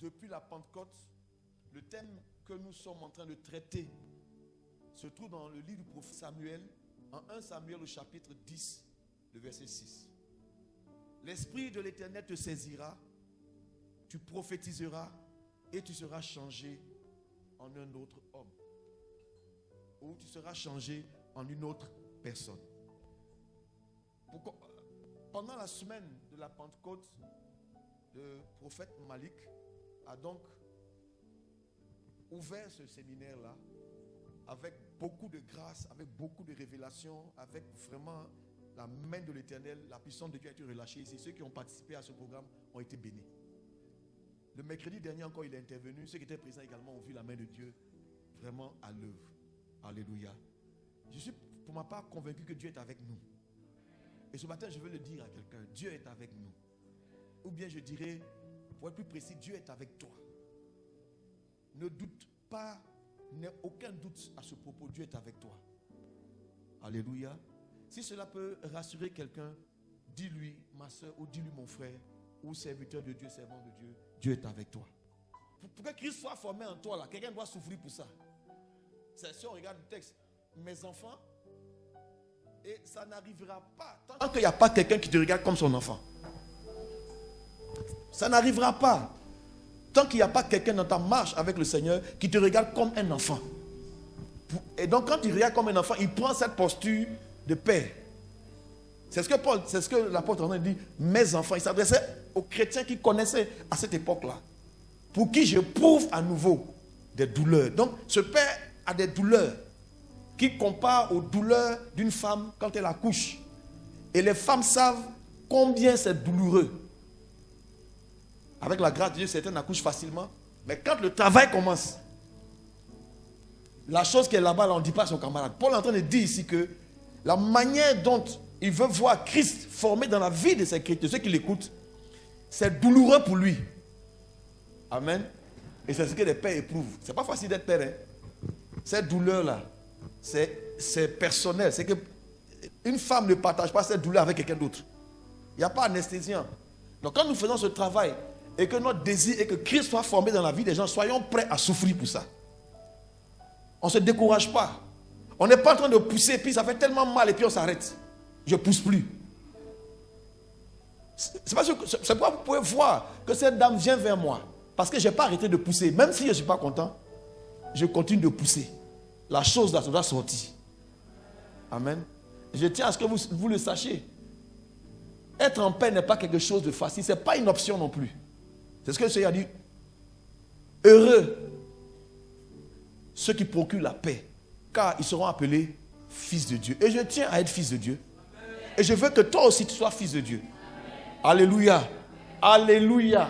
depuis la Pentecôte, le thème que nous sommes en train de traiter se trouve dans le livre du prophète Samuel, en 1 Samuel au chapitre 10, le verset 6. L'Esprit de l'Éternel te saisira, tu prophétiseras et tu seras changé en un autre homme. Ou tu seras changé en une autre personne. Pendant la semaine de la Pentecôte, le prophète Malik a donc ouvert ce séminaire-là avec beaucoup de grâce, avec beaucoup de révélations, avec vraiment la main de l'Éternel, la puissance de Dieu a été relâchée ici. Ceux qui ont participé à ce programme ont été bénis. Le mercredi dernier encore, il est intervenu. Ceux qui étaient présents également ont vu la main de Dieu vraiment à l'œuvre. Alléluia. Je suis pour ma part convaincu que Dieu est avec nous. Et ce matin, je veux le dire à quelqu'un. Dieu est avec nous. Ou bien je dirais, pour être plus précis, Dieu est avec toi. Ne doute pas, n'aie aucun doute à ce propos. Dieu est avec toi. Alléluia. Si cela peut rassurer quelqu'un, dis-lui, ma soeur, ou dis-lui, mon frère, ou serviteur de Dieu, servant de Dieu, Dieu est avec toi. Pour que Christ soit formé en toi, là, quelqu'un doit souffrir pour ça. C'est si on regarde le texte, mes enfants, et ça n'arrivera pas tant qu'il n'y a pas quelqu'un qui te regarde comme son enfant. Ça n'arrivera pas tant qu'il n'y a pas quelqu'un dans ta marche avec le Seigneur qui te regarde comme un enfant. Et donc quand il regarde comme un enfant, il prend cette posture de père. C'est ce que l'apôtre André dit, mes enfants. Il s'adressait aux chrétiens qui connaissaient à cette époque-là, pour qui j'éprouve à nouveau des douleurs. Donc ce père a des douleurs qui comparent aux douleurs d'une femme quand elle accouche. Et les femmes savent combien c'est douloureux. Avec la grâce de Dieu, certaines accouchent facilement. Mais quand le travail commence, la chose qui est là-bas, on ne dit pas à son camarade. Paul est en train de dire ici que la manière dont il veut voir Christ formé dans la vie de ses chrétiens, de ceux qui l'écoutent, c'est douloureux pour lui. Amen. Et c'est ce que les pères éprouvent. Ce n'est pas facile d'être père. Cette douleur-là, c'est personnel. C'est qu'une femme ne partage pas cette douleur avec quelqu'un d'autre. Il n'y a pas anesthésiant. Donc quand nous faisons ce travail et que notre désir est que Christ soit formé dans la vie des gens, soyons prêts à souffrir pour ça. On ne se décourage pas. On n'est pas en train de pousser, puis ça fait tellement mal et puis on s'arrête. Je ne pousse plus. C'est pourquoi vous pouvez voir que cette dame vient vers moi. Parce que je n'ai pas arrêté de pousser. Même si je ne suis pas content, je continue de pousser. La chose là, ça doit sortir. Amen. Je tiens à ce que vous le sachiez. Être en paix n'est pas quelque chose de facile. Ce n'est pas une option non plus. C'est ce que le Seigneur a dit. Heureux ceux qui procurent la paix, car ils seront appelés fils de Dieu. Et je tiens à être fils de Dieu. Et je veux que toi aussi tu sois fils de Dieu. Alléluia. Alléluia.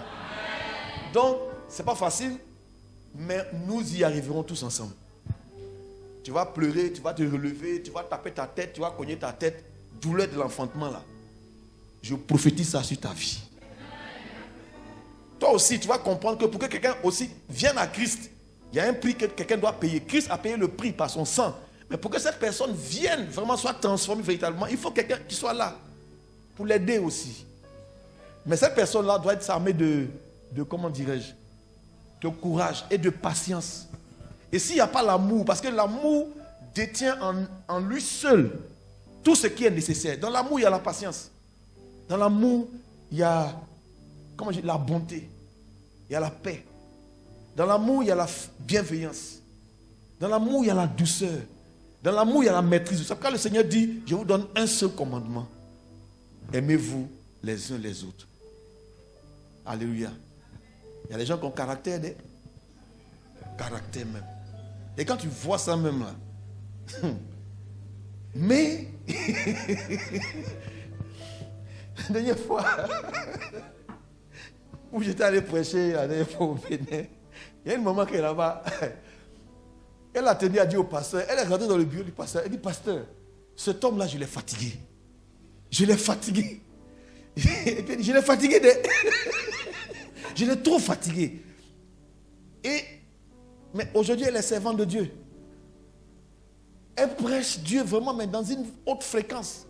Donc, ce n'est pas facile, mais nous y arriverons tous ensemble. Tu vas pleurer, tu vas te relever, tu vas taper ta tête, tu vas cogner ta tête. Douleur de l'enfantement là. Je prophétise ça sur ta vie. Toi aussi, tu vas comprendre que pour que quelqu'un aussi vienne à Christ, il y a un prix que quelqu'un doit payer. Christ a payé le prix par son sang. Mais pour que cette personne vienne, vraiment soit transformée véritablement, il faut quelqu'un qui soit là pour l'aider aussi. Mais cette personne-là doit être armée de comment dirais-je, de courage et de patience. Et s'il n'y a pas l'amour, parce que l'amour détient en lui seul tout ce qui est nécessaire. Dans l'amour, il y a la patience. Dans l'amour, il y a la bonté. Il y a la paix. Dans l'amour, il y a la bienveillance. Dans l'amour, il y a la douceur. Dans l'amour, il y a la maîtrise. C'est pourquoi le Seigneur dit, je vous donne un seul commandement. Aimez-vous les uns les autres. Alléluia. Il y a des gens qui ont caractère, caractère même. Et quand tu vois ça même là, mais, la dernière fois, où j'étais allé prêcher, la dernière fois au Bénin, il y a une maman qui est là-bas, elle a tenu à dire au pasteur, elle est rentrée dans le bureau du pasteur, elle dit, pasteur, cet homme-là, je l'ai fatigué. Je l'ai fatigué. Et puis elle dit, je l'ai fatigué je l'ai trop fatigué. Mais aujourd'hui, elle est servante de Dieu. Elle prêche Dieu vraiment, mais dans une haute fréquence.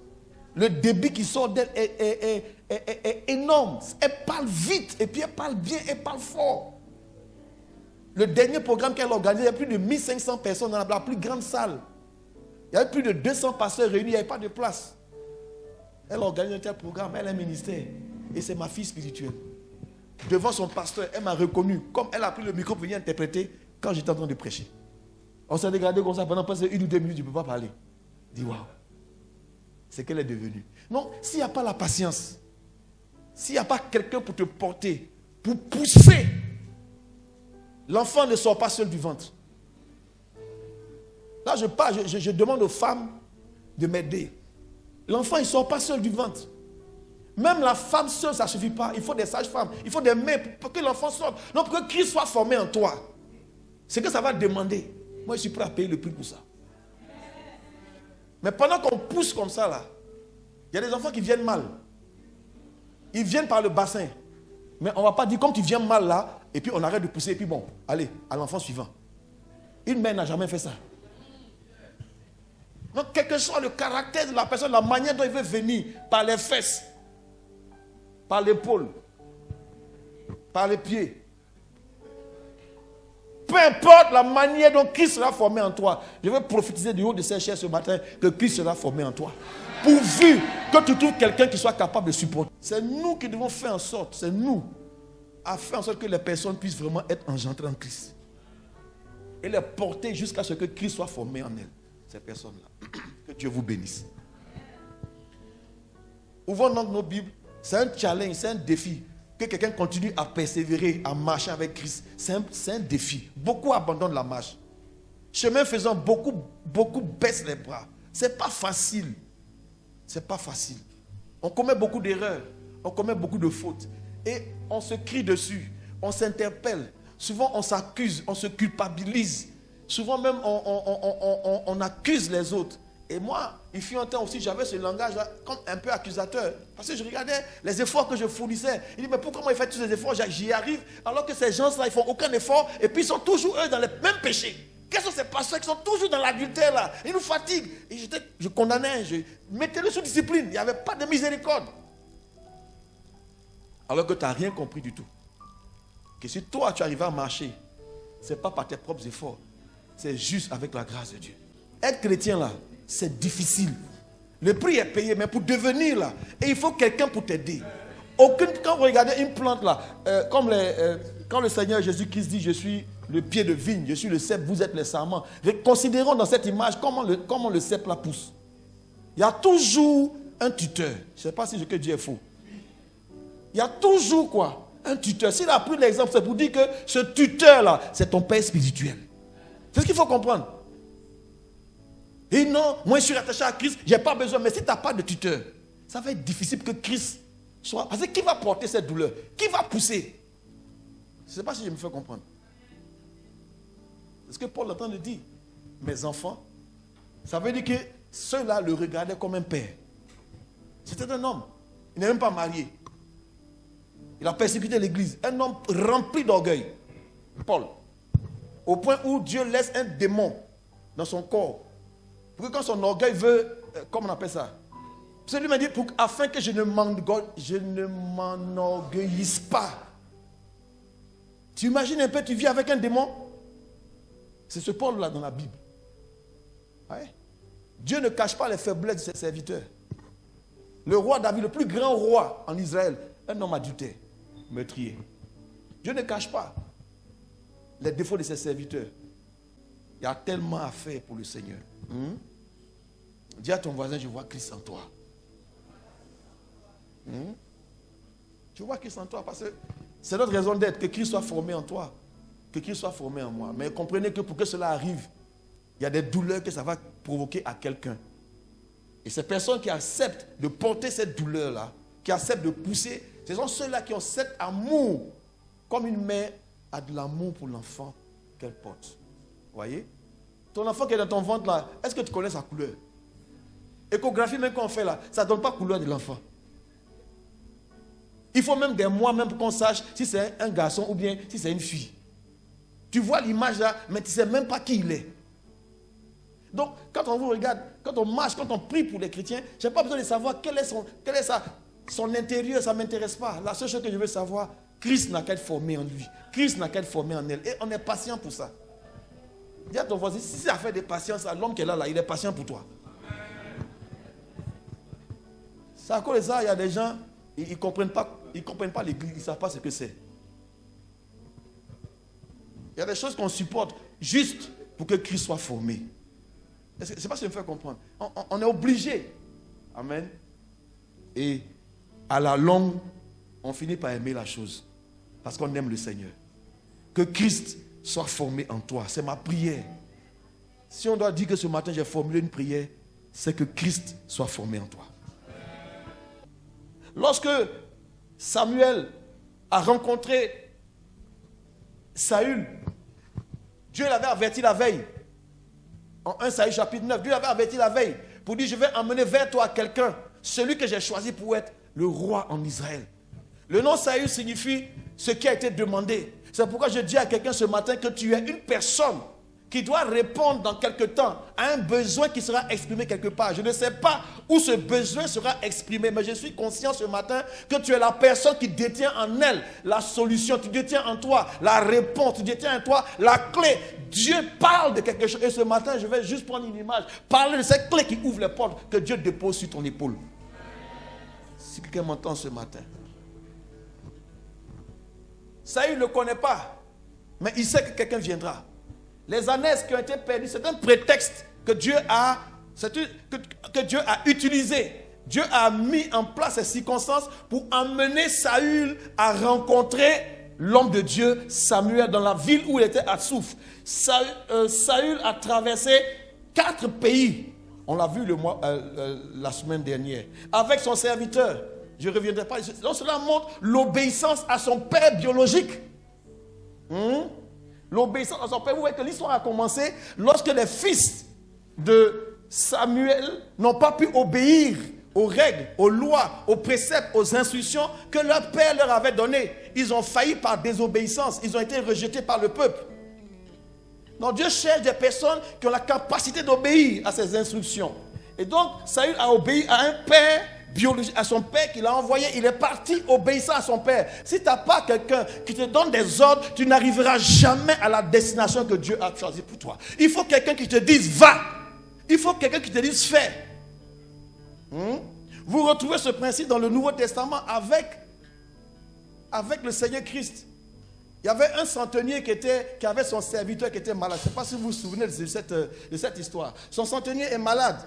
Le débit qui sort d'elle est énorme. Elle parle vite, et puis elle parle bien, elle parle fort. Le dernier programme qu'elle a organisé, il y a plus de 1500 personnes dans la plus grande salle. Il y avait plus de 200 pasteurs réunis, il n'y avait pas de place. Elle organise un tel programme, elle a un ministère. Et c'est ma fille spirituelle. Devant son pasteur, elle m'a reconnu. Comme elle a pris le micro pour venir interpréter quand j'étais en train de prêcher. On s'est regardé comme ça pendant presque 1 ou 2 minutes, je ne peux pas parler. Je dis waouh. C'est qu'elle est devenue. Non, s'il n'y a pas la patience, s'il n'y a pas quelqu'un pour te porter, pour pousser, l'enfant ne sort pas seul du ventre. Là, je parle, je demande aux femmes de m'aider. L'enfant, il ne sort pas seul du ventre. Même la femme seule, ça ne suffit pas. Il faut des sages-femmes. Il faut des mains pour que l'enfant sorte. Non, pour que Christ soit formé en toi. C'est que ça va demander. Moi, je suis prêt à payer le prix pour ça. Mais pendant qu'on pousse comme ça, là, il y a des enfants qui viennent mal. Ils viennent par le bassin. Mais on ne va pas dire, comme tu viens mal là, et puis on arrête de pousser, et puis bon, allez, à l'enfant suivant. Une mère n'a jamais fait ça. Donc, quel que soit le caractère de la personne, la manière dont il veut venir, par les fesses, par l'épaule, par les pieds. Peu importe la manière dont Christ sera formé en toi. Je vais prophétiser du haut de cette chair ce matin que Christ sera formé en toi. Pourvu que tu trouves quelqu'un qui soit capable de supporter. C'est nous qui devons faire en sorte, c'est nous, à faire en sorte que les personnes puissent vraiment être engendrées en Christ. Et les porter jusqu'à ce que Christ soit formé en elles. Ces personnes-là. Que Dieu vous bénisse. Ouvrons donc nos Bibles. C'est un challenge, c'est un défi. Que quelqu'un continue à persévérer, à marcher avec Christ. C'est un défi. Beaucoup abandonnent la marche. Chemin faisant, beaucoup baissent les bras. C'est pas facile. C'est pas facile. On commet beaucoup d'erreurs. On commet beaucoup de fautes. Et on se crie dessus. On s'interpelle. Souvent on s'accuse, on se culpabilise. Souvent même on accuse les autres. Et moi, il fut un temps aussi, j'avais ce langage-là comme un peu accusateur. Parce que je regardais les efforts que je fournissais. Il dit, mais pourquoi moi il fait tous ces efforts, j'y arrive, alors que ces gens-là, ils font aucun effort, et puis ils sont toujours eux dans les mêmes péchés. Quels sont ces pasteurs qui sont toujours dans l'adultère là? Ils nous fatiguent. Et je condamnais, je mettais-le sous discipline. Il n'y avait pas de miséricorde. Alors que tu n'as rien compris du tout. Que si toi tu arrives à marcher, ce n'est pas par tes propres efforts. C'est juste avec la grâce de Dieu. Être chrétien là, c'est difficile. Le prix est payé, mais pour devenir là, et il faut quelqu'un pour t'aider. Quand vous regardez une plante là, quand le Seigneur Jésus-Christ dit, je suis le pied de vigne, je suis le cep, vous êtes les sarments. Considérons dans cette image comment le cep là pousse. Il y a toujours un tuteur. Je ne sais pas si ce que Dieu est faux. Il y a toujours quoi? Un tuteur. S'il a pris l'exemple, c'est pour dire que ce tuteur là, c'est ton père spirituel. C'est ce qu'il faut comprendre. Et non, moi je suis attaché à Christ, je n'ai pas besoin. Mais si tu n'as pas de tuteur, ça va être difficile que Christ soit. Parce que qui va porter cette douleur? Qui va pousser? Je ne sais pas si je me fais comprendre. C'est ce que Paul est en train de dire. Mes enfants, ça veut dire que ceux-là le regardaient comme un père. C'était un homme. Il n'est même pas marié. Il a persécuté l'église. Un homme rempli d'orgueil. Paul. Au point où Dieu laisse un démon dans son corps. Pour que quand son orgueil veut, comment on appelle ça? C'est lui m'a dit, afin que je ne m'enorgueillisse pas. Tu imagines un peu, tu vis avec un démon? C'est ce Paul-là dans la Bible. Ouais. Dieu ne cache pas les faiblesses de ses serviteurs. Le roi David, le plus grand roi en Israël, un homme adultère, meurtrier. Dieu ne cache pas les défauts de ses serviteurs. Il y a tellement à faire pour le Seigneur. Dis à ton voisin, je vois Christ en toi. Je vois Christ en toi parce que c'est notre raison d'être, que Christ soit formé en toi, que Christ soit formé en moi. Mais comprenez que pour que cela arrive, il y a des douleurs que ça va provoquer à quelqu'un. Et ces personnes qui acceptent de porter cette douleur-là, qui acceptent de pousser, ce sont ceux-là qui ont cet amour, comme une mère a de l'amour pour l'enfant qu'elle porte. Vous voyez? Ton enfant qui est dans ton ventre là, est-ce que tu connais sa couleur? Échographie même qu'on fait là, ça ne donne pas la couleur de l'enfant. Il faut même des mois même pour qu'on sache si c'est un garçon ou bien si c'est une fille. Tu vois l'image là, mais tu ne sais même pas qui il est. Donc, quand on vous regarde, quand on marche, quand on prie pour les chrétiens, je n'ai pas besoin de savoir quel est son intérieur, ça ne m'intéresse pas. La seule chose que je veux savoir, Christ n'a qu'à être formé en lui. Christ n'a qu'à être formé en elle. Et on est patient pour ça. Dis à ton voisin, si c'est affaire de patience, l'homme qui est là, il est patient pour toi. C'est à cause de ça, il y a des gens, ils ne comprennent pas l'église, ils ne savent pas ce que c'est. Il y a des choses qu'on supporte juste pour que Christ soit formé. C'est pas ce qui me fait comprendre. On est obligé. Amen. Et à la longue, on finit par aimer la chose. Parce qu'on aime le Seigneur. Que Christ soit formé en toi. C'est ma prière. Si on doit dire que ce matin j'ai formulé une prière, c'est que Christ soit formé en toi. Lorsque Samuel a rencontré Saül, Dieu l'avait averti la veille. En 1 Saül chapitre 9, Dieu l'avait averti la veille pour dire, je vais emmener vers toi quelqu'un, celui que j'ai choisi pour être le roi en Israël. Le nom Saül signifie ce qui a été demandé. C'est pourquoi je dis à quelqu'un ce matin que tu es une personne qui doit répondre dans quelque temps à un besoin qui sera exprimé quelque part. Je ne sais pas où ce besoin sera exprimé, mais je suis conscient ce matin que tu es la personne qui détient en elle la solution, tu détiens en toi la réponse, tu détiens en toi la clé. Dieu parle de quelque chose. Et ce matin, je vais juste prendre une image, parler de cette clé qui ouvre les portes que Dieu dépose sur ton épaule. Si quelqu'un m'entend ce matin. Saül ne le connaît pas, mais il sait que quelqu'un viendra. Les ânesses qui ont été perdues, c'est un prétexte que Dieu a utilisé. Dieu a mis en place ces circonstances pour amener Saül à rencontrer l'homme de Dieu, Samuel, dans la ville où il était à Souf. Saül a traversé 4 pays. On l'a vu la semaine dernière. Avec son serviteur. Je ne reviendrai pas. Donc cela montre l'obéissance à son père biologique. L'obéissance à son père. Vous voyez que l'histoire a commencé lorsque les fils de Samuel n'ont pas pu obéir aux règles, aux lois, aux préceptes, aux instructions que leur père leur avait données. Ils ont failli par désobéissance. Ils ont été rejetés par le peuple. Donc Dieu cherche des personnes qui ont la capacité d'obéir à ses instructions. Et donc Saül a obéi à un père biologique, à son père qui l'a envoyé. Il est parti obéissant à son père. Si tu n'as pas quelqu'un qui te donne des ordres, tu n'arriveras jamais à la destination que Dieu a choisie pour toi. Il faut quelqu'un qui te dise va. Il faut quelqu'un qui te dise fais. Vous retrouvez ce principe dans le Nouveau Testament avec le Seigneur Christ. Il y avait un centenier qui avait son serviteur qui était malade. Je ne sais pas si vous vous souvenez de cette histoire. Son centenier est malade.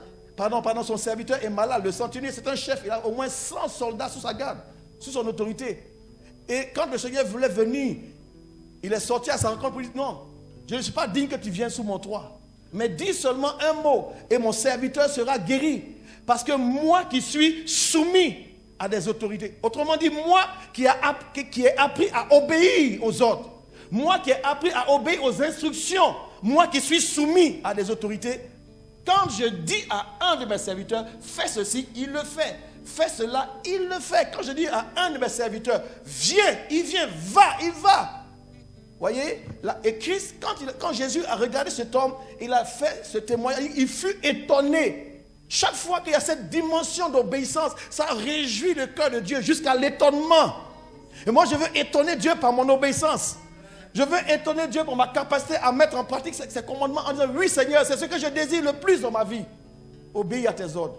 Son serviteur est malade. Le centenier, c'est un chef. Il a au moins 100 soldats sous sa garde, sous son autorité. Et quand le Seigneur voulait venir, il est sorti à sa rencontre pour dire non, je ne suis pas digne que tu viennes sous mon toit. Mais dis seulement un mot et mon serviteur sera guéri. Parce que moi qui suis soumis à des autorités. Autrement dit, moi qui ai appris à obéir aux ordres. Moi qui ai appris à obéir aux instructions. Moi qui suis soumis à des autorités. Quand je dis à un de mes serviteurs, fais ceci, il le fait. Fais cela, il le fait. Quand je dis à un de mes serviteurs, viens, il vient, va, il va. Voyez, et Christ, quand Jésus a regardé cet homme, il a fait ce témoignage, il fut étonné. Chaque fois qu'il y a cette dimension d'obéissance, ça réjouit le cœur de Dieu jusqu'à l'étonnement. Et moi, je veux étonner Dieu par mon obéissance. Je veux étonner Dieu pour ma capacité à mettre en pratique ses commandements en disant, oui Seigneur, c'est ce que je désire le plus dans ma vie. Obéir à tes ordres.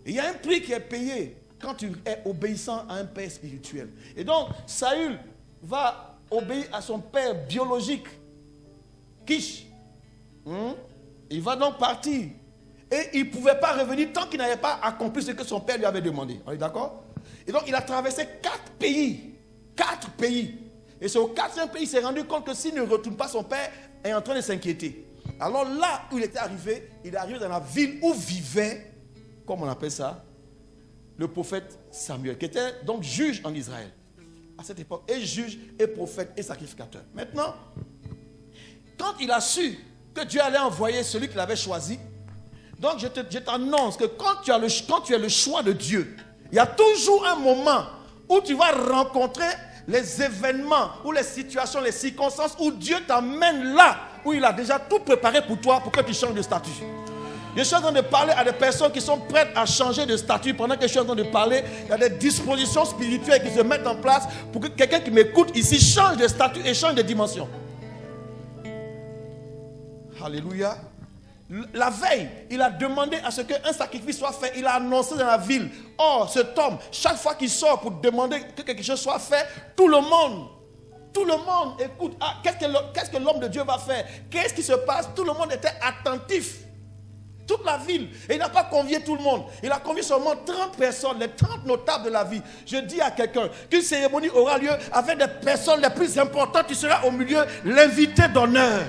Et il y a un prix qui est payé quand tu es obéissant à un père spirituel. Et donc, Saül va obéir à son père biologique, Kish. Il va donc partir. Et il ne pouvait pas revenir tant qu'il n'avait pas accompli ce que son père lui avait demandé. On est d'accord? Et donc, il a traversé 4 pays. 4 pays. Et c'est au 4e pays, il s'est rendu compte que s'il ne retourne pas, son père est en train de s'inquiéter. Alors là où il était arrivé, il est arrivé dans la ville où vivait, comme on appelle ça, le prophète Samuel, qui était donc juge en Israël. À cette époque, et juge, et prophète, et sacrificateur. Maintenant, quand il a su que Dieu allait envoyer celui qu'il avait choisi, donc je t'annonce que quand tu es le choix de Dieu, il y a toujours un moment où tu vas rencontrer les événements, ou les situations, les circonstances où Dieu t'amène là, où il a déjà tout préparé pour toi, pour que tu changes de statut. Je suis en train de parler à des personnes qui sont prêtes à changer de statut. Pendant que je suis en train de parler, il y a des dispositions spirituelles qui se mettent en place pour que quelqu'un qui m'écoute ici change de statut et change de dimension. Alléluia. La veille, il a demandé à ce qu'un sacrifice soit fait. Il a annoncé dans la ville. Or, cet homme, chaque fois qu'il sort pour demander que quelque chose soit fait, tout le monde écoute. Ah, qu'est-ce que l'homme de Dieu va faire? Qu'est-ce qui se passe? Tout le monde était attentif. Toute la ville. Et il n'a pas convié tout le monde. Il a convié seulement 30 personnes, les 30 notables de la ville. Je dis à quelqu'un qu'une cérémonie aura lieu avec des personnes les plus importantes. Tu seras au milieu, l'invité d'honneur.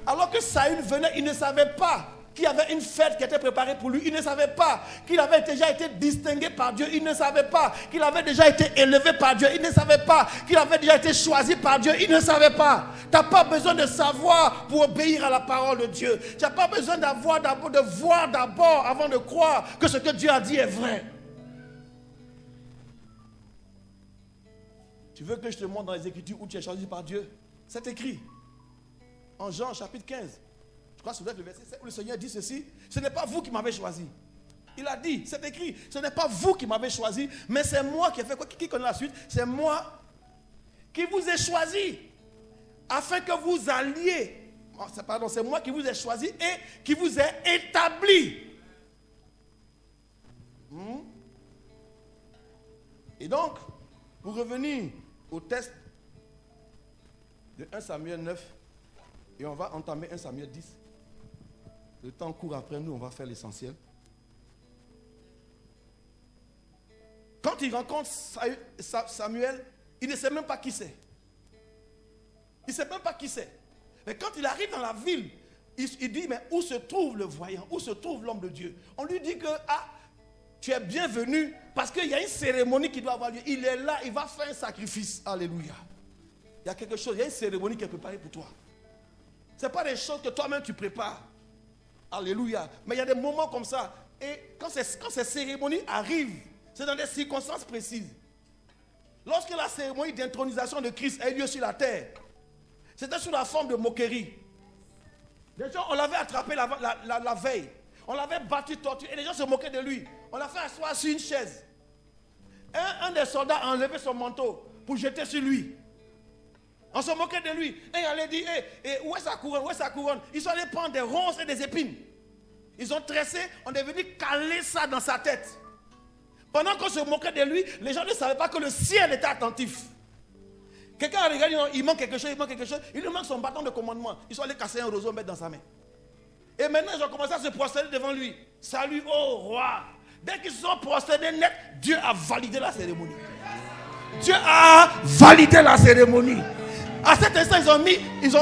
Alors que Saül venait, il ne savait pas qu'il y avait une fête qui était préparée pour lui. Il ne savait pas qu'il avait déjà été distingué par Dieu. Il ne savait pas qu'il avait déjà été élevé par Dieu. Il ne savait pas qu'il avait déjà été choisi par Dieu. Il ne savait pas. Tu n'as pas besoin de savoir pour obéir à la parole de Dieu. Tu n'as pas besoin de voir d'abord avant de croire que ce que Dieu a dit est vrai. Tu veux que je te montre dans les Écritures où tu es choisi par Dieu? C'est écrit. En Jean chapitre 15, je crois que c'est le verset 7 où le Seigneur dit ceci: ce n'est pas vous qui m'avez choisi. Il a dit, c'est écrit, ce n'est pas vous qui m'avez choisi, mais c'est moi qui ai fait quoi? Qui connaît la suite? C'est moi qui vous ai choisi afin que vous alliez. Pardon, c'est moi qui vous ai choisi et qui vous ai établi. Et donc, pour revenir au texte de 1 Samuel 9, et on va entamer 1 Samuel 10. Le temps court après nous, on va faire l'essentiel. Quand il rencontre Samuel, il ne sait même pas qui c'est. Il ne sait même pas qui c'est. Mais quand il arrive dans la ville, il dit, mais où se trouve le voyant? Où se trouve l'homme de Dieu? On lui dit que, tu es bienvenu parce qu'il y a une cérémonie qui doit avoir lieu. Il est là, il va faire un sacrifice. Alléluia. Il y a quelque chose, il y a une cérémonie qui est préparée pour toi. Ce n'est pas des choses que toi-même tu prépares. Alléluia. Mais il y a des moments comme ça. Et quand ces cérémonies arrivent, c'est dans des circonstances précises. Lorsque la cérémonie d'intronisation de Christ a eu lieu sur la terre, c'était sous la forme de moquerie. Les gens, on l'avait attrapé la veille. On l'avait battu, torturé. Et les gens se moquaient de lui. On l'a fait asseoir sur une chaise. Un des soldats a enlevé son manteau pour jeter sur lui. On se moquait de lui. Et il allait dire, où est sa couronne? Où est sa couronne? Ils sont allés prendre des ronces et des épines. Ils ont tressé, on est venu caler ça dans sa tête. Pendant qu'on se moquait de lui, les gens ne savaient pas que le ciel était attentif. Quelqu'un a regardé, il manque quelque chose, il lui manque son bâton de commandement. Ils sont allés casser un roseau, mettre dans sa main. Et maintenant, ils ont commencé à se prosterner devant lui. Salut, oh roi. Dès qu'ils se sont prosternés net, Dieu a validé la cérémonie. Dieu a validé la cérémonie. À cet instant, ils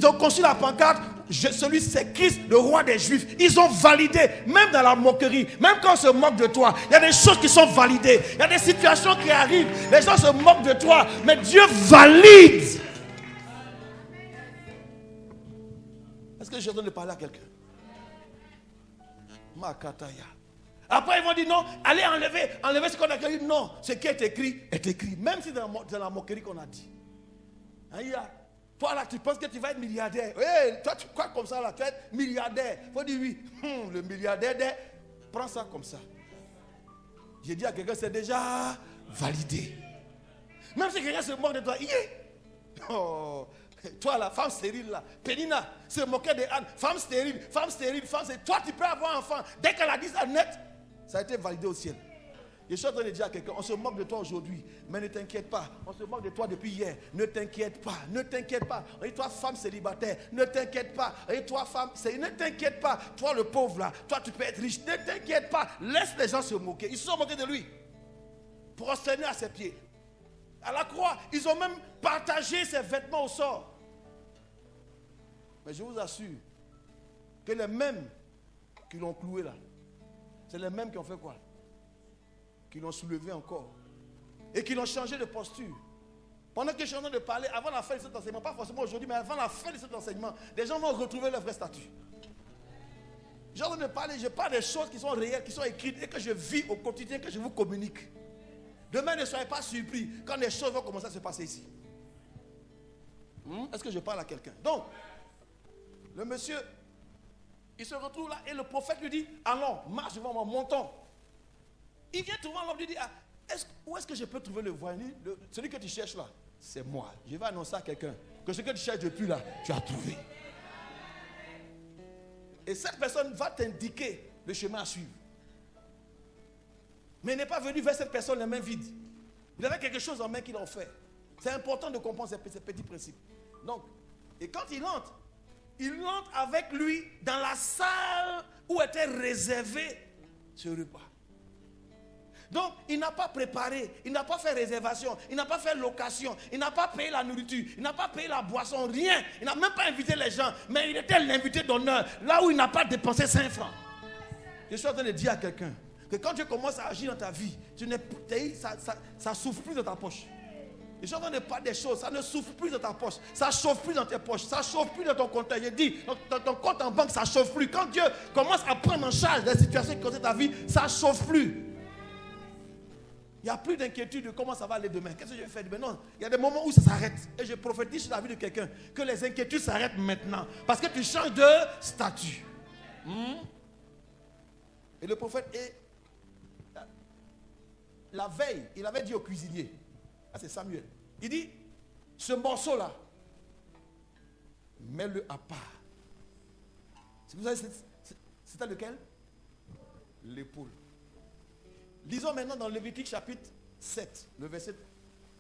ont conçu la pancarte. Celui, c'est Christ, le roi des Juifs. Ils ont validé, même dans la moquerie, même quand on se moque de toi, il y a des choses qui sont validées. Il y a des situations qui arrivent. Les gens se moquent de toi, mais Dieu valide. Est-ce que je suis en train de parler à quelqu'un? Makataya. Après, ils vont dire non, allez enlever ce qu'on a écrit. Non, ce qui est écrit est écrit. Même si c'est dans la moquerie qu'on a dit. Toi là, tu penses que tu vas être milliardaire. Hey, toi, tu crois comme ça là, tu vas être milliardaire. Il faut dire oui. Le milliardaire, prends ça comme ça. J'ai dit à quelqu'un, c'est déjà validé. Même si quelqu'un se moque de toi, oh, toi la femme stérile là, Pénina, se moquait de Anne, femme stérile. Toi tu peux avoir un enfant. Dès qu'elle a dit ça net, ça a été validé au ciel. Je suis en train de dire à quelqu'un, on se moque de toi aujourd'hui, mais ne t'inquiète pas. On se moque de toi depuis hier, ne t'inquiète pas, ne t'inquiète pas. Et toi femme célibataire, ne t'inquiète pas. Et toi femme, ne t'inquiète pas. Toi le pauvre là, toi tu peux être riche, ne t'inquiète pas. Laisse les gens se moquer. Ils se sont moqués de lui. Prosterné à ses pieds. À la croix, ils ont même partagé ses vêtements au sort. Mais je vous assure que les mêmes qui l'ont cloué là, c'est les mêmes qui ont fait quoi? Qui l'ont soulevé encore. Et qui l'ont changé de posture. Pendant que je suis en train de parler, avant la fin de cet enseignement, pas forcément aujourd'hui, mais avant la fin de cet enseignement, des gens vont retrouver leur vrai statut. Je suis en train de parler, je parle des choses qui sont réelles, qui sont écrites et que je vis au quotidien, que je vous communique. Demain, ne soyez pas surpris quand les choses vont commencer à se passer ici. Est-ce que je parle à quelqu'un? Donc, le monsieur Il se retrouve là et le prophète lui dit, allons, marche devant moi, montons. Il vient trouver l'homme, lui dit, où est-ce que je peux trouver le voyant? Celui que tu cherches là, c'est moi. Je vais annoncer à quelqu'un que ce que tu cherches depuis là, tu as trouvé. Et cette personne va t'indiquer le chemin à suivre. Mais il n'est pas venu vers cette personne les mains vides. Il avait quelque chose en main qu'il a offert. C'est important de comprendre ces petits principes. Donc, et quand il entre avec lui dans la salle où était réservé ce repas. Donc, il n'a pas préparé, il n'a pas fait réservation, il n'a pas fait location, il n'a pas payé la nourriture, il n'a pas payé la boisson, rien. Il n'a même pas invité les gens, mais il était l'invité d'honneur, là où il n'a pas dépensé 5 francs. Je suis en train de dire à quelqu'un que quand Dieu commence à agir dans ta vie, ça ne souffle plus dans ta poche. Je suis en train de parler des choses, ça ne souffle plus dans ta poche, ça ne chauffe plus dans tes poches, ça ne chauffe plus dans ton compteur. Je dis, dans ton compte en banque, ça ne chauffe plus. Quand Dieu commence à prendre en charge les situations qui concernent ta vie, ça ne chauffe plus. Il n'y a plus d'inquiétude de comment ça va aller demain. Qu'est-ce que je vais faire demain? Non, il y a des moments où ça s'arrête. Et je prophétise sur la vie de quelqu'un que les inquiétudes s'arrêtent maintenant. Parce que tu changes de statut. Et le prophète, la veille, il avait dit au cuisinier, c'est Samuel, il dit, ce morceau-là, mets-le à part. Vous savez, c'était lequel? L'épaule. Lisons maintenant dans Lévitique chapitre 7, le verset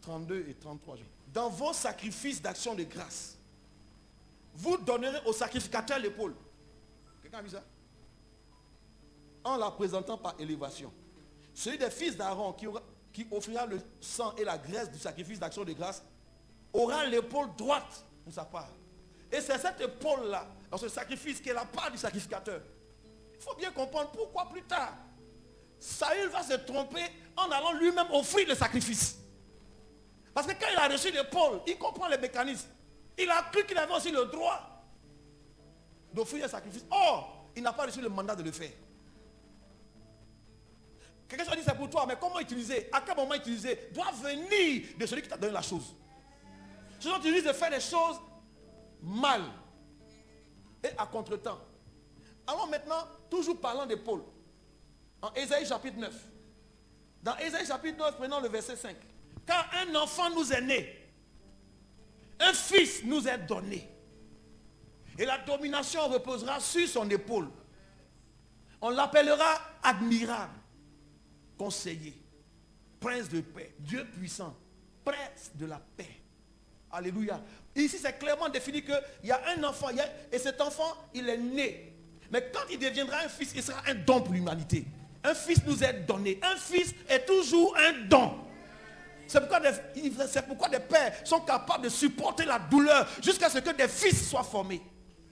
32 et 33. Dans vos sacrifices d'action de grâce, vous donnerez au sacrificateur l'épaule. Quelqu'un a vu ça? En la présentant par élévation. Celui des fils d'Aaron qui offrira le sang et la graisse du sacrifice d'action de grâce aura l'épaule droite pour sa part. Et c'est cette épaule-là, dans ce sacrifice, qui est la part du sacrificateur. Il faut bien comprendre pourquoi plus tard Saül va se tromper en allant lui-même offrir le sacrifice. Parce que quand il a reçu l'épaule, il comprend les mécanismes. Il a cru qu'il avait aussi le droit d'offrir un sacrifice. Or, il n'a pas reçu le mandat de le faire. Quelqu'un se dit c'est pour toi, mais comment utiliser? À quel moment utiliser? Doit venir de celui qui t'a donné la chose. Ce dont tu risques de faire des choses mal et à contre-temps. Alors maintenant, toujours parlant d'épaule. En Ésaïe chapitre 9. Dans Ésaïe chapitre 9, prenons le verset 5. Car un enfant nous est né, un fils nous est donné, et la domination reposera sur son épaule. On l'appellera admirable, conseiller, prince de paix, Dieu puissant, prince de la paix. Alléluia. Ici, c'est clairement défini qu'il y a un enfant, et cet enfant, il est né. Mais quand il deviendra un fils, il sera un don pour l'humanité. Un fils nous est donné. Un fils est toujours un don. C'est pourquoi des pères sont capables de supporter la douleur jusqu'à ce que des fils soient formés.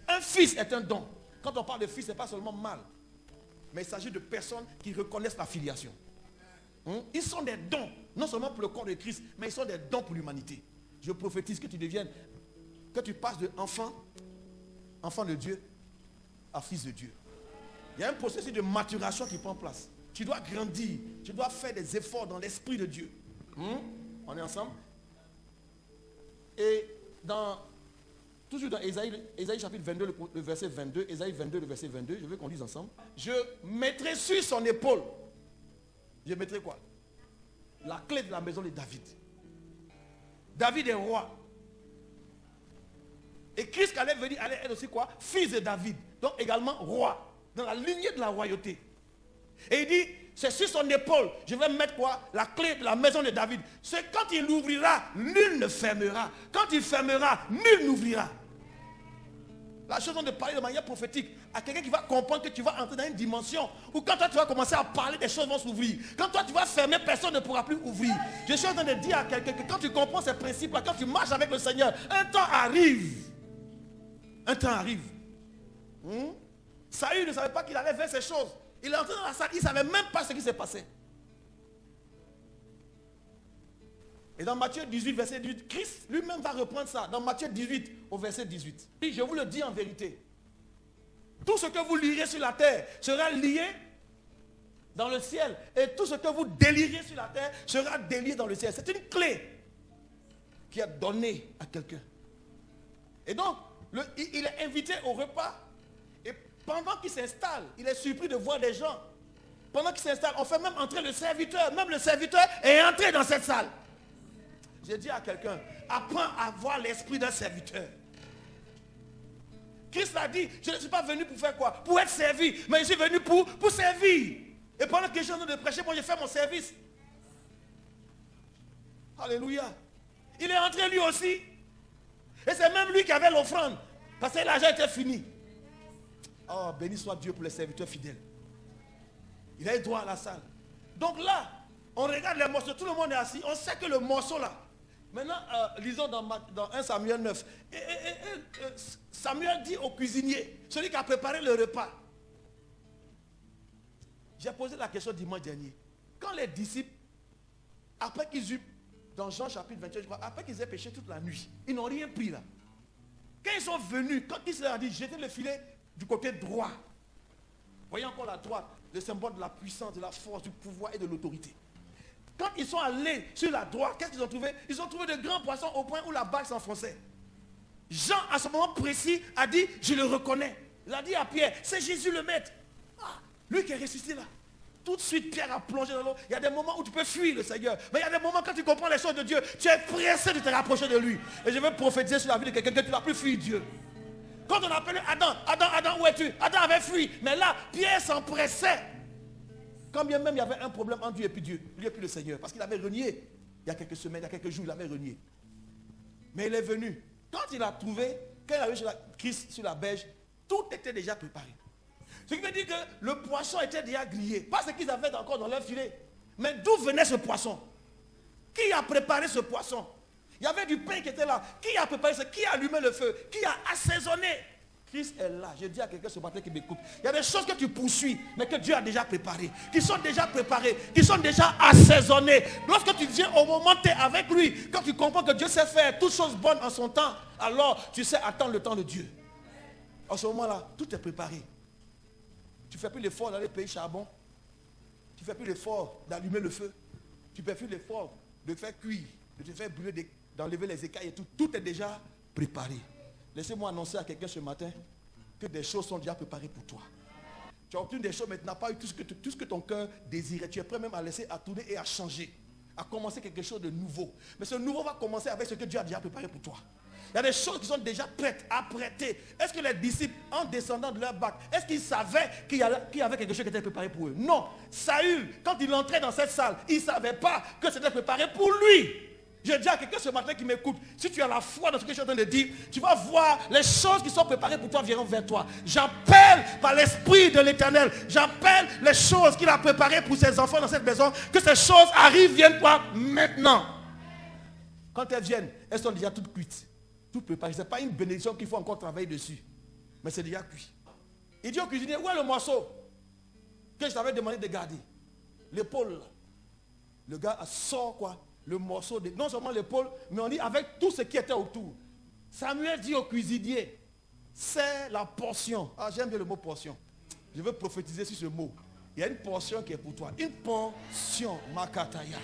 Un fils est un don. Quand on parle de fils, ce n'est pas seulement mâle. Mais il s'agit de personnes qui reconnaissent la filiation. Ils sont des dons. Non seulement pour le corps de Christ, mais ils sont des dons pour l'humanité. Je prophétise que tu deviennes, que tu passes de enfant de Dieu, à fils de Dieu. Il y a un processus de maturation qui prend place. Tu dois grandir. Tu dois faire des efforts dans l'esprit de Dieu. On est ensemble? Et toujours dans Ésaïe chapitre 22, le verset 22, Ésaïe 22, le verset 22, je veux qu'on lise ensemble. Je mettrai sur son épaule. Je mettrai quoi? La clé de la maison de David. David est roi. Et Christ allait venir, allait être aussi quoi? Fils de David. Donc également roi. Dans la lignée de la royauté. Et il dit, c'est sur son épaule, je vais mettre quoi? La clé de la maison de David. C'est quand il ouvrira, nul ne fermera. Quand il fermera, nul n'ouvrira. La chose de parler de manière prophétique à quelqu'un qui va comprendre que tu vas entrer dans une dimension où quand toi tu vas commencer à parler, des choses vont s'ouvrir. Quand toi tu vas fermer, personne ne pourra plus ouvrir. Je suis en train de dire à quelqu'un que quand tu comprends ces principes-là, quand tu marches avec le Seigneur, un temps arrive. Un temps arrive. Saül ne savait pas qu'il allait faire ces choses. Il est entré dans la salle, il ne savait même pas ce qui s'est passé. Et dans Matthieu 18, verset 18, Christ lui-même va reprendre ça. Dans Matthieu 18, au verset 18. Et je vous le dis en vérité. Tout ce que vous lirez sur la terre sera lié dans le ciel. Et tout ce que vous délirez sur la terre sera délié dans le ciel. C'est une clé qui est donnée à quelqu'un. Et donc, il est invité au repas. Et Pendant qu'il s'installe, il est surpris de voir des gens. Pendant qu'il s'installe, on fait même entrer le serviteur. Même le serviteur est entré dans cette salle. J'ai dit à quelqu'un, apprends à voir l'esprit d'un serviteur. Christ a dit, je ne suis pas venu pour faire quoi? Pour être servi. Mais je suis venu pour servir. Et pendant que je suis en train de prêcher, moi j'ai fait mon service. Alléluia. Il est entré lui aussi. Et c'est même lui qui avait l'offrande. Parce que l'argent était fini. Oh, béni soit Dieu pour les serviteurs fidèles. Il a eu droit à la salle. Donc là, on regarde les morceaux. Tout le monde est assis. On sait que le morceau là. Maintenant, lisons dans 1 Samuel 9. Samuel dit au cuisinier, celui qui a préparé le repas. J'ai posé la question dimanche dernier. Quand les disciples, après qu'ils eurent, dans Jean chapitre 28, je crois, après qu'ils aient péché toute la nuit, ils n'ont rien pris là. Quand ils sont venus, quand ils leur ont dit, jetez le filet du côté droit. Voyez encore la droite, le symbole de la puissance, de la force, du pouvoir et de l'autorité. Quand ils sont allés sur la droite, qu'est-ce qu'ils ont trouvé? Ils ont trouvé de grands poissons au point où la bague s'enfonçait. Jean, à ce moment précis, a dit, je le reconnais. Il a dit à Pierre, c'est Jésus le Maître. Ah, lui qui est ressuscité là. Tout de suite, Pierre a plongé dans l'eau. Il y a des moments où tu peux fuir le Seigneur. Mais il y a des moments quand tu comprends les choses de Dieu, tu es pressé de te rapprocher de lui. Et je veux prophétiser sur la vie de quelqu'un que tu n'as plus fui Dieu. Quand on appelait Adam, Adam, où es-tu? Adam avait fui. Mais là, Pierre s'empressait. Quand bien même il y avait un problème entre Dieu et puis Dieu, lui et puis le Seigneur. Parce qu'il avait renié. Il y a quelques semaines, il y a quelques jours, il avait renié. Mais il est venu. Quand il a trouvé, quand il est arrivé chez Christ sur la berge, tout était déjà préparé. Ce qui veut dire que le poisson était déjà grillé. Pas ce qu'ils avaient encore dans leur filet. Mais d'où venait ce poisson? Qui a préparé ce poisson? Il y avait du pain qui était là. Qui a préparé ça? Qui a allumé le feu? Qui a assaisonné? Christ est là. Je dis à quelqu'un ce matin qui m'écoute. Il y a des choses que tu poursuis, mais que Dieu a déjà préparées. Qui sont déjà préparées. Qui sont déjà assaisonnées. Lorsque tu viens au moment où tu es avec lui, quand tu comprends que Dieu sait faire toutes choses bonnes en son temps, alors tu sais attendre le temps de Dieu. En ce moment-là, tout est préparé. Tu ne fais plus l'effort d'aller payer charbon. Tu ne fais plus l'effort d'allumer le feu. Tu ne fais plus l'effort de faire cuire, de te faire brûler, d'enlever les écailles et tout. Tout est déjà préparé. Laissez-moi annoncer à quelqu'un ce matin que des choses sont déjà préparées pour toi. Tu as obtenu des choses, mais tu n'as pas eu tout ce que ton cœur désirait. Tu es prêt même à laisser, à tourner et à changer. À commencer quelque chose de nouveau. Mais ce nouveau va commencer avec ce que Dieu a déjà préparé pour toi. Il y a des choses qui sont déjà prêtes, apprêtées. Est-ce que les disciples, en descendant de leur bac, est-ce qu'ils savaient qu'il y avait quelque chose qui était préparé pour eux? Non. Saül, quand il entrait dans cette salle, il ne savait pas que c'était préparé pour lui. Je dis à quelqu'un ce matin qui m'écoute, si tu as la foi dans ce que je suis en train de dire, tu vas voir les choses qui sont préparées pour toi viendront vers toi. J'appelle par l'Esprit de l'Éternel, j'appelle les choses qu'il a préparées pour ses enfants dans cette maison, que ces choses arrivent, viennent toi maintenant. Quand elles viennent, elles sont déjà toutes cuites. Tout préparé. Ce n'est pas une bénédiction qu'il faut encore travailler dessus. Mais c'est déjà cuit. Il dit au cuisinier, où est le morceau que je t'avais demandé de garder? L'épaule. Le gars sort quoi? Le morceau, non seulement l'épaule, mais on dit avec tout ce qui était autour. Samuel dit au cuisinier, c'est la portion. Ah, j'aime bien le mot portion. Je veux prophétiser sur ce mot. Il y a une portion qui est pour toi. Une portion, makataya.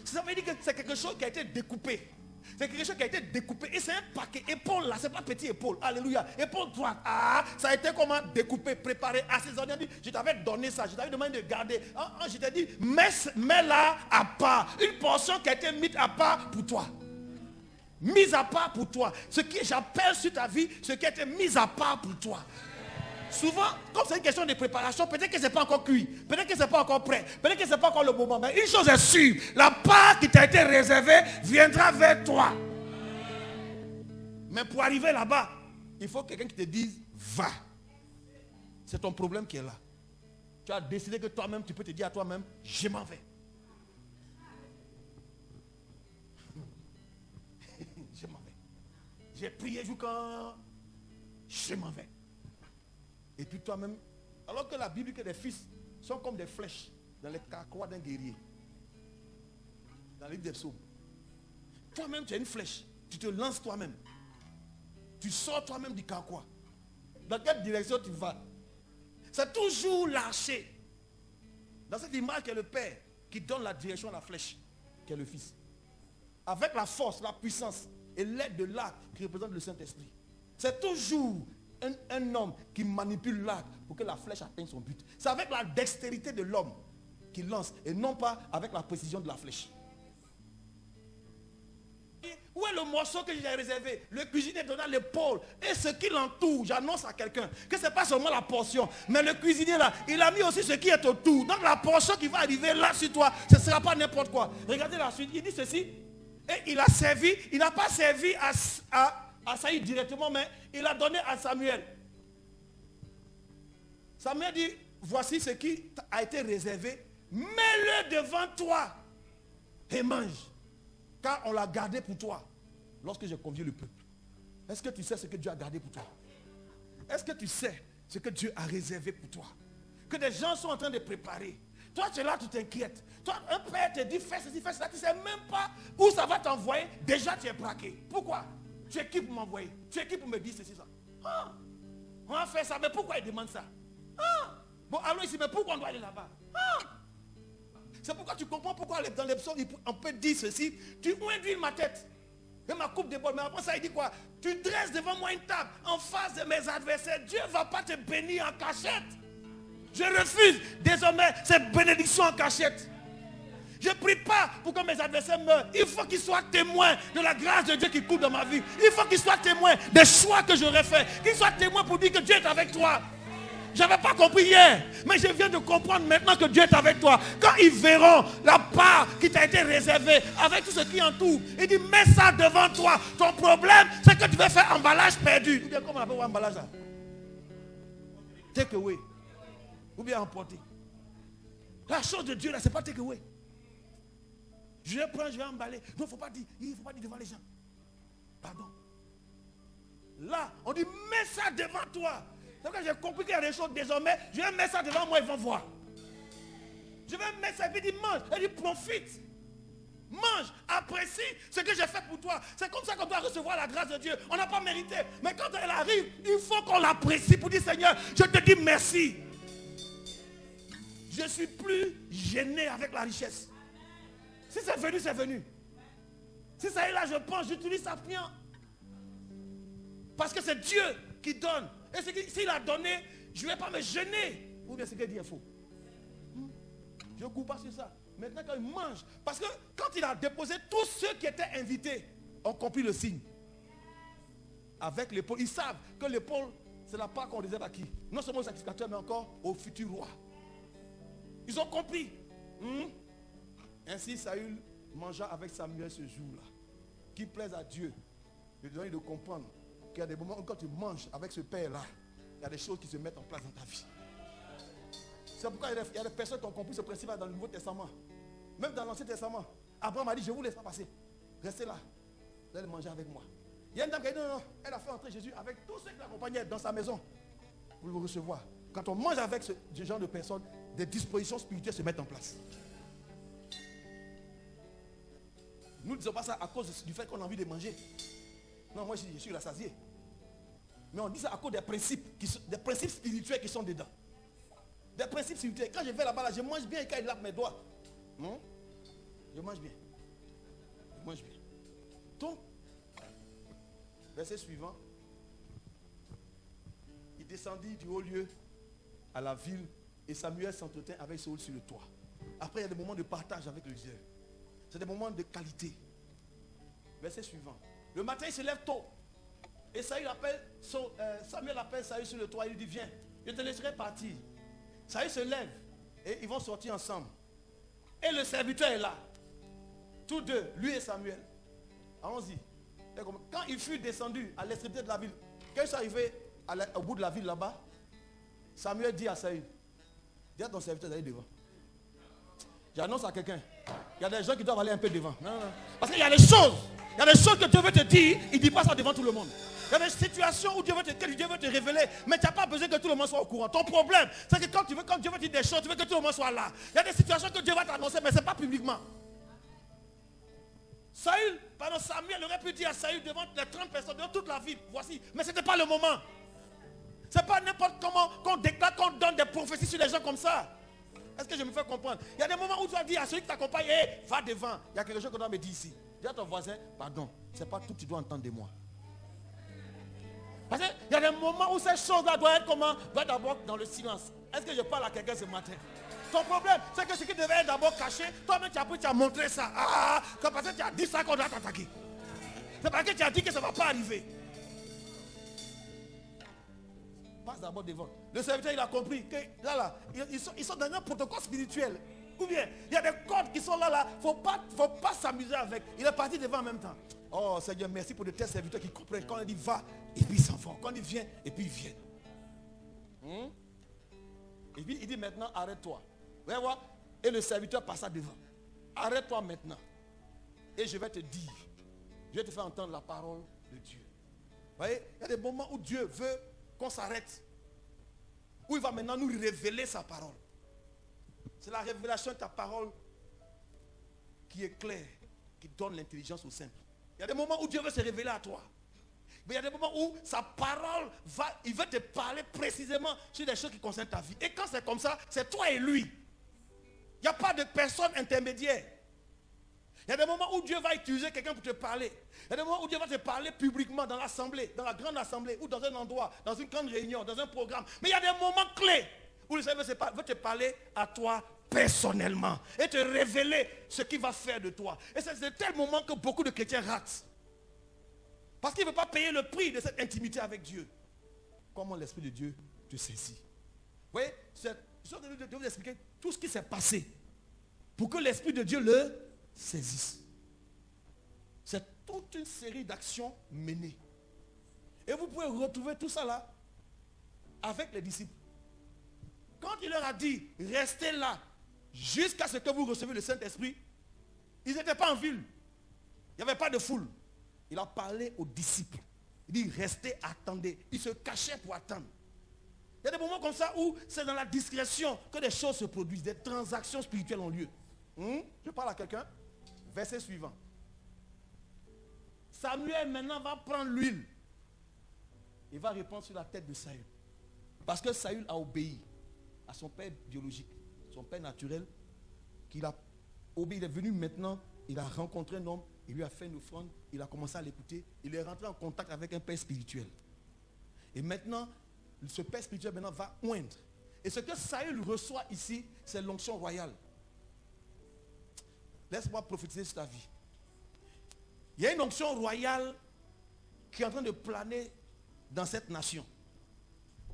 Ça veut dire que c'est quelque chose qui a été découpé. C'est quelque chose qui a été découpé. Et c'est un paquet. Épaule là, c'est pas petit épaule. Alléluia. Épaule droite. Ah, ça a été comment découpé, préparé, assaisonné. Je t'avais donné ça. Je t'avais demandé de garder. Je t'ai dit, mets là à part. Une portion qui a été mise à part pour toi. Mise à part pour toi. Ce que j'appelle sur ta vie, ce qui a été mis à part pour toi. Souvent, comme c'est une question de préparation, peut-être que ce n'est pas encore cuit, peut-être que ce n'est pas encore prêt, peut-être que ce n'est pas encore le moment. Mais une chose est sûre, la part qui t'a été réservée viendra vers toi. Mais pour arriver là-bas, il faut quelqu'un qui te dise, va. C'est ton problème qui est là. Tu as décidé que toi-même, tu peux te dire à toi-même, je m'en vais. Je m'en vais. J'ai prié jusqu'à... Je m'en vais. Et puis toi-même, alors que la Bible dit que les fils sont comme des flèches dans les carquois d'un guerrier. Dans le livre des psaumes. Toi-même, tu as une flèche. Tu te lances toi-même. Tu sors toi-même du carquois. Dans quelle direction tu vas? C'est toujours l'archer. Dans cette image qui est le Père qui donne la direction à la flèche, qui est le Fils. Avec la force, la puissance et l'aide de l'arc qui représente le Saint-Esprit. C'est toujours un homme qui manipule l'arc pour que la flèche atteigne son but. C'est avec la dextérité de l'homme qu'il lance et non pas avec la précision de la flèche. Où est le morceau que j'ai réservé? Le cuisinier donna l'épaule et ce qui l'entoure. J'annonce à quelqu'un que ce n'est pas seulement la portion, mais le cuisinier là, il a mis aussi ce qui est autour. Donc la portion qui va arriver là sur toi, ce ne sera pas n'importe quoi. Regardez la suite, il dit ceci, et il a servi, il n'a pas servi à Saül directement, mais il a donné à Samuel. Samuel dit, voici ce qui a été réservé, mets-le devant toi et mange. Car on l'a gardé pour toi lorsque j'ai convié le peuple. Est-ce que tu sais ce que Dieu a gardé pour toi? Est-ce que tu sais ce que Dieu a réservé pour toi? Que des gens sont en train de préparer. Toi, tu es là, tu t'inquiètes. Toi, un père te dit, fais ceci, fais cela. Tu ne sais même pas où ça va t'envoyer. Déjà, tu es braqué. Pourquoi? Tu es qui pour m'envoyer? Tu es qui pour me dire ceci, ça? Ah, on va faire ça, mais pourquoi il demande ça? Ah, bon, allons ici, mais pourquoi on doit aller là-bas? Ah, c'est pourquoi tu comprends pourquoi dans les psaumes, on peut dire ceci. Tu induis ma tête et ma coupe déborde. Mais après ça, il dit quoi? Tu dresses devant moi une table en face de mes adversaires. Dieu ne va pas te bénir en cachette. Je refuse désormais cette bénédiction en cachette. Je ne prie pas pour que mes adversaires meurent. Il faut qu'ils soient témoins de la grâce de Dieu qui coule dans ma vie. Il faut qu'ils soient témoins des choix que j'aurais faits. Qu'ils soient témoins pour dire que Dieu est avec toi. Je n'avais pas compris hier, mais je viens de comprendre maintenant que Dieu est avec toi. Quand ils verront la part qui t'a été réservée avec tout ce qui entoure, il dit mets ça devant toi. Ton problème, c'est que tu veux faire emballage perdu. Ou bien comment on appelle emballage là? Take away. Ou bien emporter. La chose de Dieu là, c'est pas take away. Je vais prendre, je vais emballer. Non, il ne faut pas dire devant les gens. Pardon. Là, on dit mets ça devant toi. C'est quand j'ai compris qu'il y a des choses désormais, je vais mettre ça devant moi, ils vont voir. Je vais mettre ça, il dit mange, il dit profite. Mange, apprécie ce que j'ai fait pour toi. C'est comme ça qu'on doit recevoir la grâce de Dieu. On n'a pas mérité. Mais quand elle arrive, il faut qu'on l'apprécie pour dire Seigneur, je te dis merci. Je ne suis plus gêné avec la richesse. Si c'est venu, c'est venu. Si ça est là, je pense, j'utilise ça bien. Parce que c'est Dieu qui donne. Et s'il a donné, je ne vais pas me gêner. Ou bien ce qu'il dit est faux. Je ne coupe pas sur ça. Maintenant quand il mange, parce que quand il a déposé, tous ceux qui étaient invités ont compris le signe. Avec l'épaule, ils savent que l'épaule, c'est la part qu'on réserve à qui? Non seulement au sacrificateur, mais encore au futur roi. Ils ont compris. Ainsi Saül mangea avec Samuel ce jour-là. Qui plaise à Dieu de donner de comprendre qu'il y a des moments où quand tu manges avec ce père-là, il y a des choses qui se mettent en place dans ta vie. C'est pourquoi il y a des personnes qui ont compris ce principe dans le Nouveau Testament. Même dans l'Ancien Testament. Abraham a dit, je ne vous laisse pas passer. Restez là. Vous allez manger avec moi. Il y a une dame qui a dit, non. Elle a fait entrer Jésus avec tous ceux qui l'accompagnaient dans sa maison. Pour le recevoir. Quand on mange avec ce genre de personnes, des dispositions spirituelles se mettent en place. Nous ne disons pas ça à cause du fait qu'on a envie de manger. Non, moi je suis rassasié. Mais on dit ça à cause des principes spirituels qui sont dedans. Des principes spirituels. Quand je vais là-bas, je mange bien et quand il lave mes doigts. Je mange bien. Je mange bien. Donc, verset suivant. Il descendit du haut lieu à la ville et Samuel s'entretint avec Saül sur le toit. Après, il y a des moments de partage avec le Dieu. C'est des moments de qualité. Verset suivant. Le matin, il se lève tôt. Et Samuel appelle Saül sur le toit. Il lui dit, viens, je te laisserai partir. Saül se lève et ils vont sortir ensemble. Et le serviteur est là. Tous deux, lui et Samuel. Allons-y. Quand il fut descendu à l'extrémité de la ville, quand il est arrivé au bout de la ville là-bas, Samuel dit à Saül, dis à ton serviteur d'aller devant. J'annonce à quelqu'un, il y a des gens qui doivent aller un peu devant. Non. Parce qu'il y a des choses que Dieu veut te dire, il ne dit pas ça devant tout le monde. Il y a des situations où Dieu veut te révéler, mais tu n'as pas besoin que tout le monde soit au courant. Ton problème, c'est que quand Dieu veut te dire des choses, tu veux que tout le monde soit là. Il y a des situations que Dieu va t'annoncer, mais ce n'est pas publiquement. Samuel aurait pu dire à Saül devant les 30 personnes, devant toute la ville, voici, mais ce n'était pas le moment. Ce n'est pas n'importe comment qu'on déclare, qu'on donne des prophéties sur les gens comme ça. Est-ce que je me fais comprendre? Il y a des moments où tu vas dire à celui qui t'accompagne, va devant. Il y a quelque chose qu'on doit me dire ici. Dis à ton voisin, pardon, ce n'est pas tout que tu dois entendre de moi. Parce qu'il y a des moments où ces choses-là doivent être comment? Doivent être d'abord dans le silence. Est-ce que je parle à quelqu'un ce matin? Ton problème, c'est que ce qui devait être d'abord caché, toi-même tu as montré ça. Parce que tu as dit ça qu'on doit t'attaquer. C'est parce que tu as dit que ça ne va pas arriver. Passe d'abord devant. Le serviteur, il a compris que là, ils sont dans un protocole spirituel. Ou bien, il y a des cordes qui sont là. Il ne faut pas s'amuser avec. Il est parti devant en même temps. Oh Seigneur, merci pour de tels serviteurs qui comprennent. Quand on dit va, et puis ils s'en vont. Quand il vient, et puis ils viennent. Et puis il dit maintenant, arrête-toi. Vous voyez voir? Et le serviteur passa devant. Arrête-toi maintenant. Et je vais te dire. Je vais te faire entendre la parole de Dieu. Vous voyez? Il y a des moments où Dieu veut qu'on s'arrête. Où il va maintenant nous révéler sa parole. C'est la révélation de ta parole qui est claire, qui donne l'intelligence au simple. Il y a des moments où Dieu veut se révéler à toi. Mais il y a des moments où sa parole il veut te parler précisément sur des choses qui concernent ta vie. Et quand c'est comme ça, c'est toi et lui. Il n'y a pas de personne intermédiaire. Il y a des moments où Dieu va utiliser quelqu'un pour te parler. Il y a des moments où Dieu va te parler publiquement dans l'assemblée, dans la grande assemblée, ou dans un endroit, dans une grande réunion, dans un programme. Mais il y a des moments clés où le Seigneur veut te parler à toi personnellement et te révéler ce qu'il va faire de toi. Et c'est de tel moment que beaucoup de chrétiens ratent. Parce qu'il ne veut pas payer le prix de cette intimité avec Dieu. Comment l'Esprit de Dieu te saisit. Vous voyez, je vais vous expliquer tout ce qui s'est passé pour que l'Esprit de Dieu le saisisse. C'est toute une série d'actions menées. Et vous pouvez retrouver tout ça là avec les disciples. Quand il leur a dit, restez là jusqu'à ce que vous recevez le Saint-Esprit, ils n'étaient pas en ville. Il n'y avait pas de foule. Il a parlé aux disciples. Il dit, restez, attendez. Ils se cachaient pour attendre. Il y a des moments comme ça où c'est dans la discrétion que des choses se produisent, des transactions spirituelles ont lieu. Je parle à quelqu'un. Verset suivant. Samuel maintenant va prendre l'huile. Il va répandre sur la tête de Saül. Parce que Saül a obéi à son père biologique, son père naturel, qu'il a obéi. Il est venu maintenant, il a rencontré un homme, il lui a fait une offrande, il a commencé à l'écouter, il est rentré en contact avec un père spirituel. Et maintenant, ce père spirituel maintenant va oindre. Et ce que Saül reçoit ici, c'est l'onction royale. Laisse-moi prophétiser sur ta vie. Il y a une onction royale qui est en train de planer dans cette nation,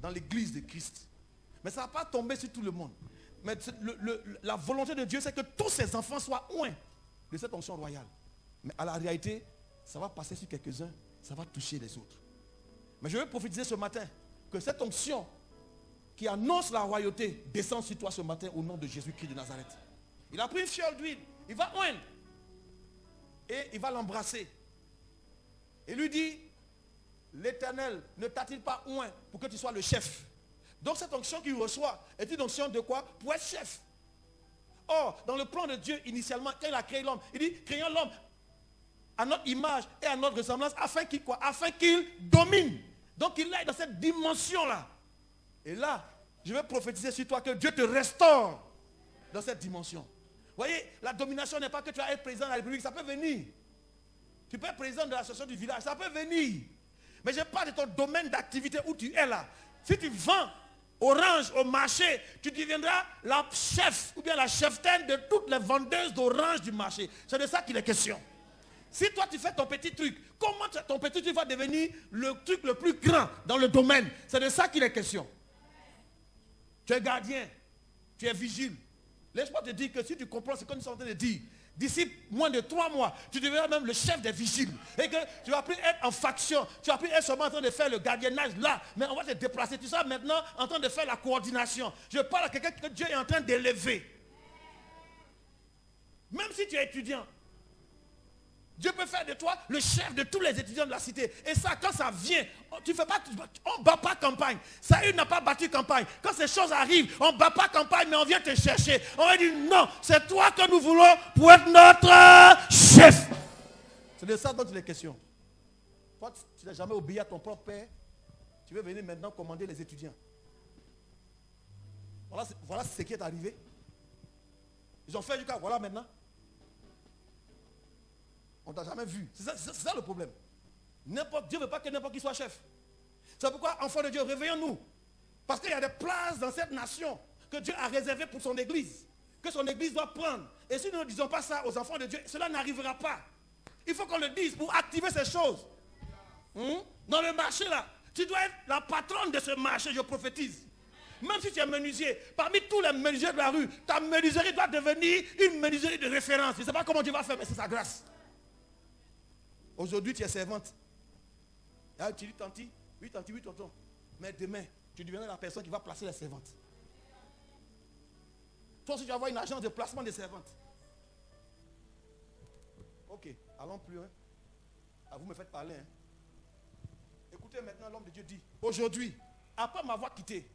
dans l'église de Christ. Mais ça ne va pas tomber sur tout le monde. Mais la volonté de Dieu, c'est que tous ses enfants soient oints de cette onction royale. Mais à la réalité, ça va passer sur quelques-uns, ça va toucher les autres. Mais je veux prophétiser ce matin que cette onction qui annonce la royauté descend sur toi ce matin au nom de Jésus-Christ de Nazareth. Il a pris une fiole d'huile, il va oindre et il va l'embrasser. Et lui dit, l'Éternel ne t'a-t-il pas oint pour que tu sois le chef? Donc cette onction qu'il reçoit est une onction de quoi? Pour être chef. Or, dans le plan de Dieu, initialement, quand il a créé l'homme, il dit, créons l'homme à notre image et à notre ressemblance, afin qu'il quoi? Afin qu'il domine. Donc il est dans cette dimension-là. Et là, je vais prophétiser sur toi que Dieu te restaure dans cette dimension. Vous voyez, la domination n'est pas que tu vas être président de la République, ça peut venir. Tu peux être président de l'association du village, ça peut venir. Mais je parle de ton domaine d'activité où tu es là. Si tu vends orange au marché, tu deviendras la chef ou bien la cheftaine de toutes les vendeuses d'orange du marché. C'est de ça qu'il est question. Si toi tu fais ton petit truc, comment ton petit truc va devenir le truc le plus grand dans le domaine? C'est de ça qu'il est question. Tu es gardien, tu es vigile. Laisse-moi te dire que si tu comprends ce que nous sommes en train de dire, d'ici moins de 3 mois, tu deviendras même le chef des vigiles. Et que tu vas plus être en faction, tu vas plus être seulement en train de faire le gardiennage là, mais on va te déplacer. Tu seras maintenant en train de faire la coordination. Je parle à quelqu'un que Dieu est en train d'élever. Même si tu es étudiant, Dieu peut faire de toi le chef de tous les étudiants de la cité. Et ça, quand ça vient, tu fais pas, on ne bat pas campagne. Saül n'a pas battu campagne. Quand ces choses arrivent, on ne bat pas campagne, mais on vient te chercher. On va dire non, c'est toi que nous voulons pour être notre chef. C'est de ça dont il est question. Toi, tu n'as jamais obéi à ton propre père. Tu veux venir maintenant commander les étudiants. Voilà ce qui est arrivé. Ils ont fait du cas, voilà maintenant. On ne t'a jamais vu. C'est ça le problème. Dieu ne veut pas que n'importe qui soit chef. C'est pourquoi, enfants de Dieu, réveillons-nous. Parce qu'il y a des places dans cette nation que Dieu a réservées pour son église. Que son église doit prendre. Et si nous ne disons pas ça aux enfants de Dieu, cela n'arrivera pas. Il faut qu'on le dise pour activer ces choses. Dans le marché là, tu dois être la patronne de ce marché, je prophétise. Même si tu es menuisier, parmi tous les menuisiers de la rue, ta menuiserie doit devenir une menuiserie de référence. Je ne sais pas comment Dieu va faire, mais c'est sa grâce. Aujourd'hui, tu es servante. Là, tu dis, tanti, oui, tonton. Mais demain, tu deviendras la personne qui va placer les servantes. Toi aussi, tu vas avoir une agence de placement des servantes. Ok, allons plus loin. Ah, vous me faites parler. Écoutez maintenant, l'homme de Dieu dit, aujourd'hui, après m'avoir quitté,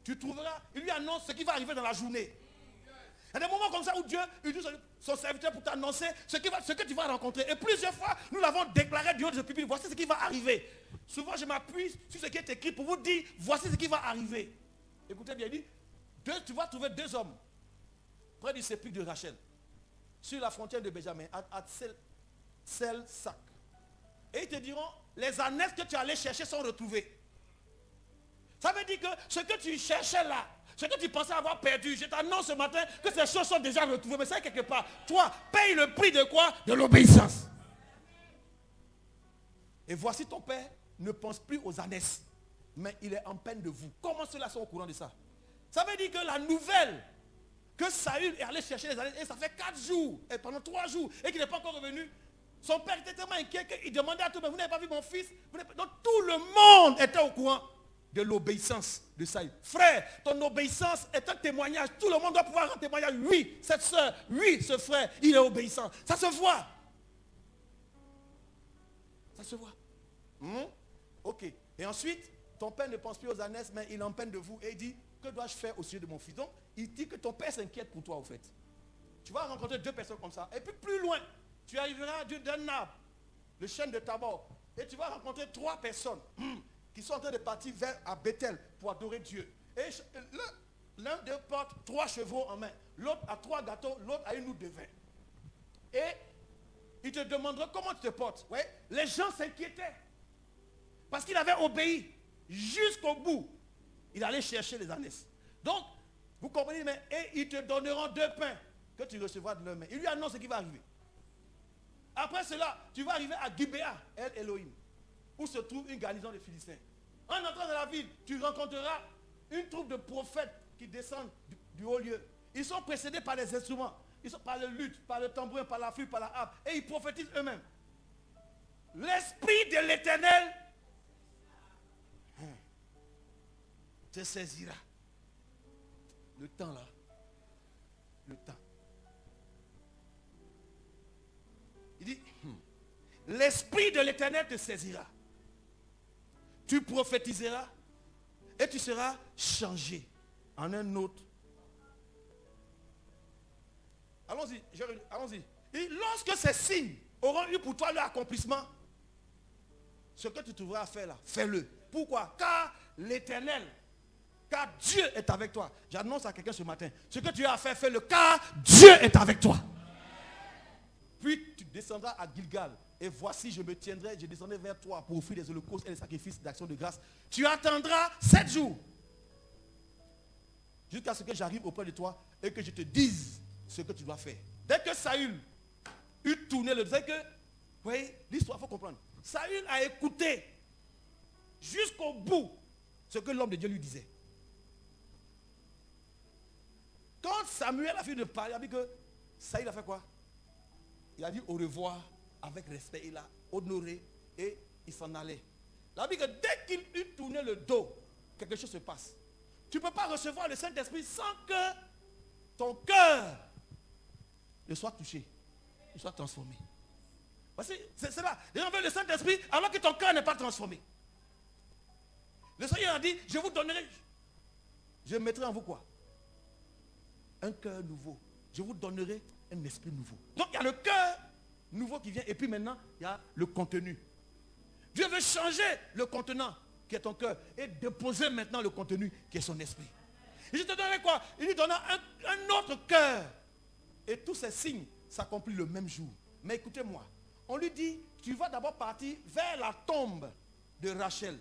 tu trouveras, il lui annonce ce qui va arriver dans la journée. Il y a des moments comme ça où Dieu utilise son serviteur pour t'annoncer ce que tu vas rencontrer. Et plusieurs fois, nous l'avons déclaré du haut de ce pupitre. Voici ce qui va arriver. Souvent, je m'appuie sur ce qui est écrit pour vous dire, voici ce qui va arriver. Écoutez bien, il dit, tu vas trouver 2 hommes près du sépulcre de Rachel, sur la frontière de Benjamin, à Sel-Sac. Et ils te diront, les ânesses que tu allais chercher sont retrouvées. Ça veut dire que ce que tu cherchais là, ce que tu pensais avoir perdu, je t'annonce ce matin que ces choses sont déjà retrouvées. Mais c'est quelque part, toi, paye le prix de quoi? De l'obéissance. Et voici ton père ne pense plus aux ânesses, mais il est en peine de vous. Comment ceux-là sont au courant de ça? Ça veut dire que la nouvelle que Saül est allé chercher les ânesses, et ça fait 4 jours, et pendant 3 jours, et qu'il n'est pas encore revenu, son père était tellement inquiet qu'il demandait à tout le monde, vous n'avez pas vu mon fils? Donc tout le monde était au courant de l'obéissance de Saül. Frère, ton obéissance est un témoignage. Tout le monde doit pouvoir rendre témoignage. Oui, cette soeur, oui, ce frère, il est obéissant. Ça se voit. Ça se voit. Ok. Et ensuite, ton père ne pense plus aux ânesses, mais il est en peine de vous. Et il dit, que dois-je faire au sujet de mon fils? Donc, il dit que ton père s'inquiète pour toi, au fait. Tu vas rencontrer 2 personnes comme ça. Et puis plus loin, tu arriveras d'un arbre, le chêne de Tabor. Et tu vas rencontrer 3 personnes qui sont en train de partir vers à Bethel pour adorer Dieu. Et l'un d'eux porte 3 chevaux en main. L'autre a 3 gâteaux, l'autre a une outre de vin. Et il te demandera comment tu te portes. Ouais, les gens s'inquiétaient. Parce qu'il avait obéi jusqu'au bout. Il allait chercher les ânesses. Donc, vous comprenez, mais et ils te donneront 2 pains que tu recevras de leur main. Il lui annonce ce qui va arriver. Après cela, tu vas arriver à Gibéa, El Elohim, où se trouve une garnison de Philistins. En entrant dans la ville, tu rencontreras une troupe de prophètes qui descendent du haut lieu. Ils sont précédés par les instruments. Ils sont par le luth, par le tambourin, par la flûte, par la harpe. Et ils prophétisent eux-mêmes. L'esprit de l'Éternel te saisira. Le temps là. Le temps. Il dit, l'esprit de l'Éternel te saisira. Tu prophétiseras et tu seras changé en un autre. Allons-y, allons-y. Et lorsque ces signes auront eu pour toi leur accomplissement, ce que tu trouveras à faire là, fais-le. Pourquoi? Car l'Éternel, car Dieu est avec toi. J'annonce à quelqu'un ce matin, ce que tu as à faire, fais-le, car Dieu est avec toi. Puis tu descendras à Gilgal. Et voici, je descendrai vers toi pour offrir des holocaustes et des sacrifices d'action de grâce. Tu attendras 7 jours. Jusqu'à ce que j'arrive auprès de toi et que je te dise ce que tu dois faire. Dès que Saül eut tourné le... Vous savez que, vous voyez, l'histoire, il faut comprendre. Saül a écouté jusqu'au bout ce que l'homme de Dieu lui disait. Quand Samuel a fini de parler, il a dit que Saül a fait quoi? Il a dit au revoir avec respect, il a honoré et il s'en allait. Il a dit que dès qu'il eut tourné le dos, quelque chose se passe. Tu ne peux pas recevoir le Saint-Esprit sans que ton cœur ne soit touché, ne soit transformé. Voici, c'est là. Les gens veulent le Saint-Esprit alors que ton cœur n'est pas transformé. Le Seigneur a dit, je vous donnerai, je mettrai en vous quoi? Un cœur nouveau. Je vous donnerai un esprit nouveau. Donc il y a le cœur nouveau qui vient et puis maintenant il y a le contenu. Dieu veut changer le contenant qui est ton cœur et déposer maintenant le contenu qui est son esprit. Et je te donnerai quoi? Il lui donnera un autre cœur. Et tous ces signes s'accomplissent le même jour. Mais écoutez-moi, on lui dit, tu vas d'abord partir vers la tombe de Rachel.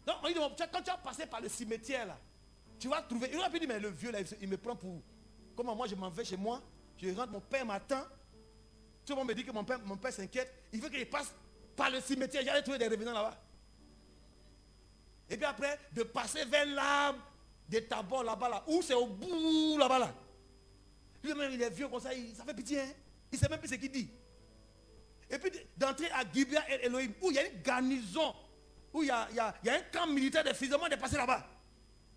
Donc, on dit, quand tu as passé par le cimetière là, tu vas trouver. Il aurait pu dire, mais le vieux là, il me prend pour. Comment moi je m'en vais chez moi, je rentre, mon père m'attend. Tout le monde me dit que mon père s'inquiète. Il veut qu'il passe par le cimetière. J'allais trouver des revenants là-bas. Et puis après, de passer vers l'arbre des tabots là-bas, là, où c'est au bout là-bas là. Lui-même, il est vieux comme ça, ça fait pitié. Hein? Il ne sait même plus ce qu'il dit. Et puis d'entrer à Gibea El Elohim, où il y a une garnison, où il y a un camp militaire de fusionnement, de passer là-bas.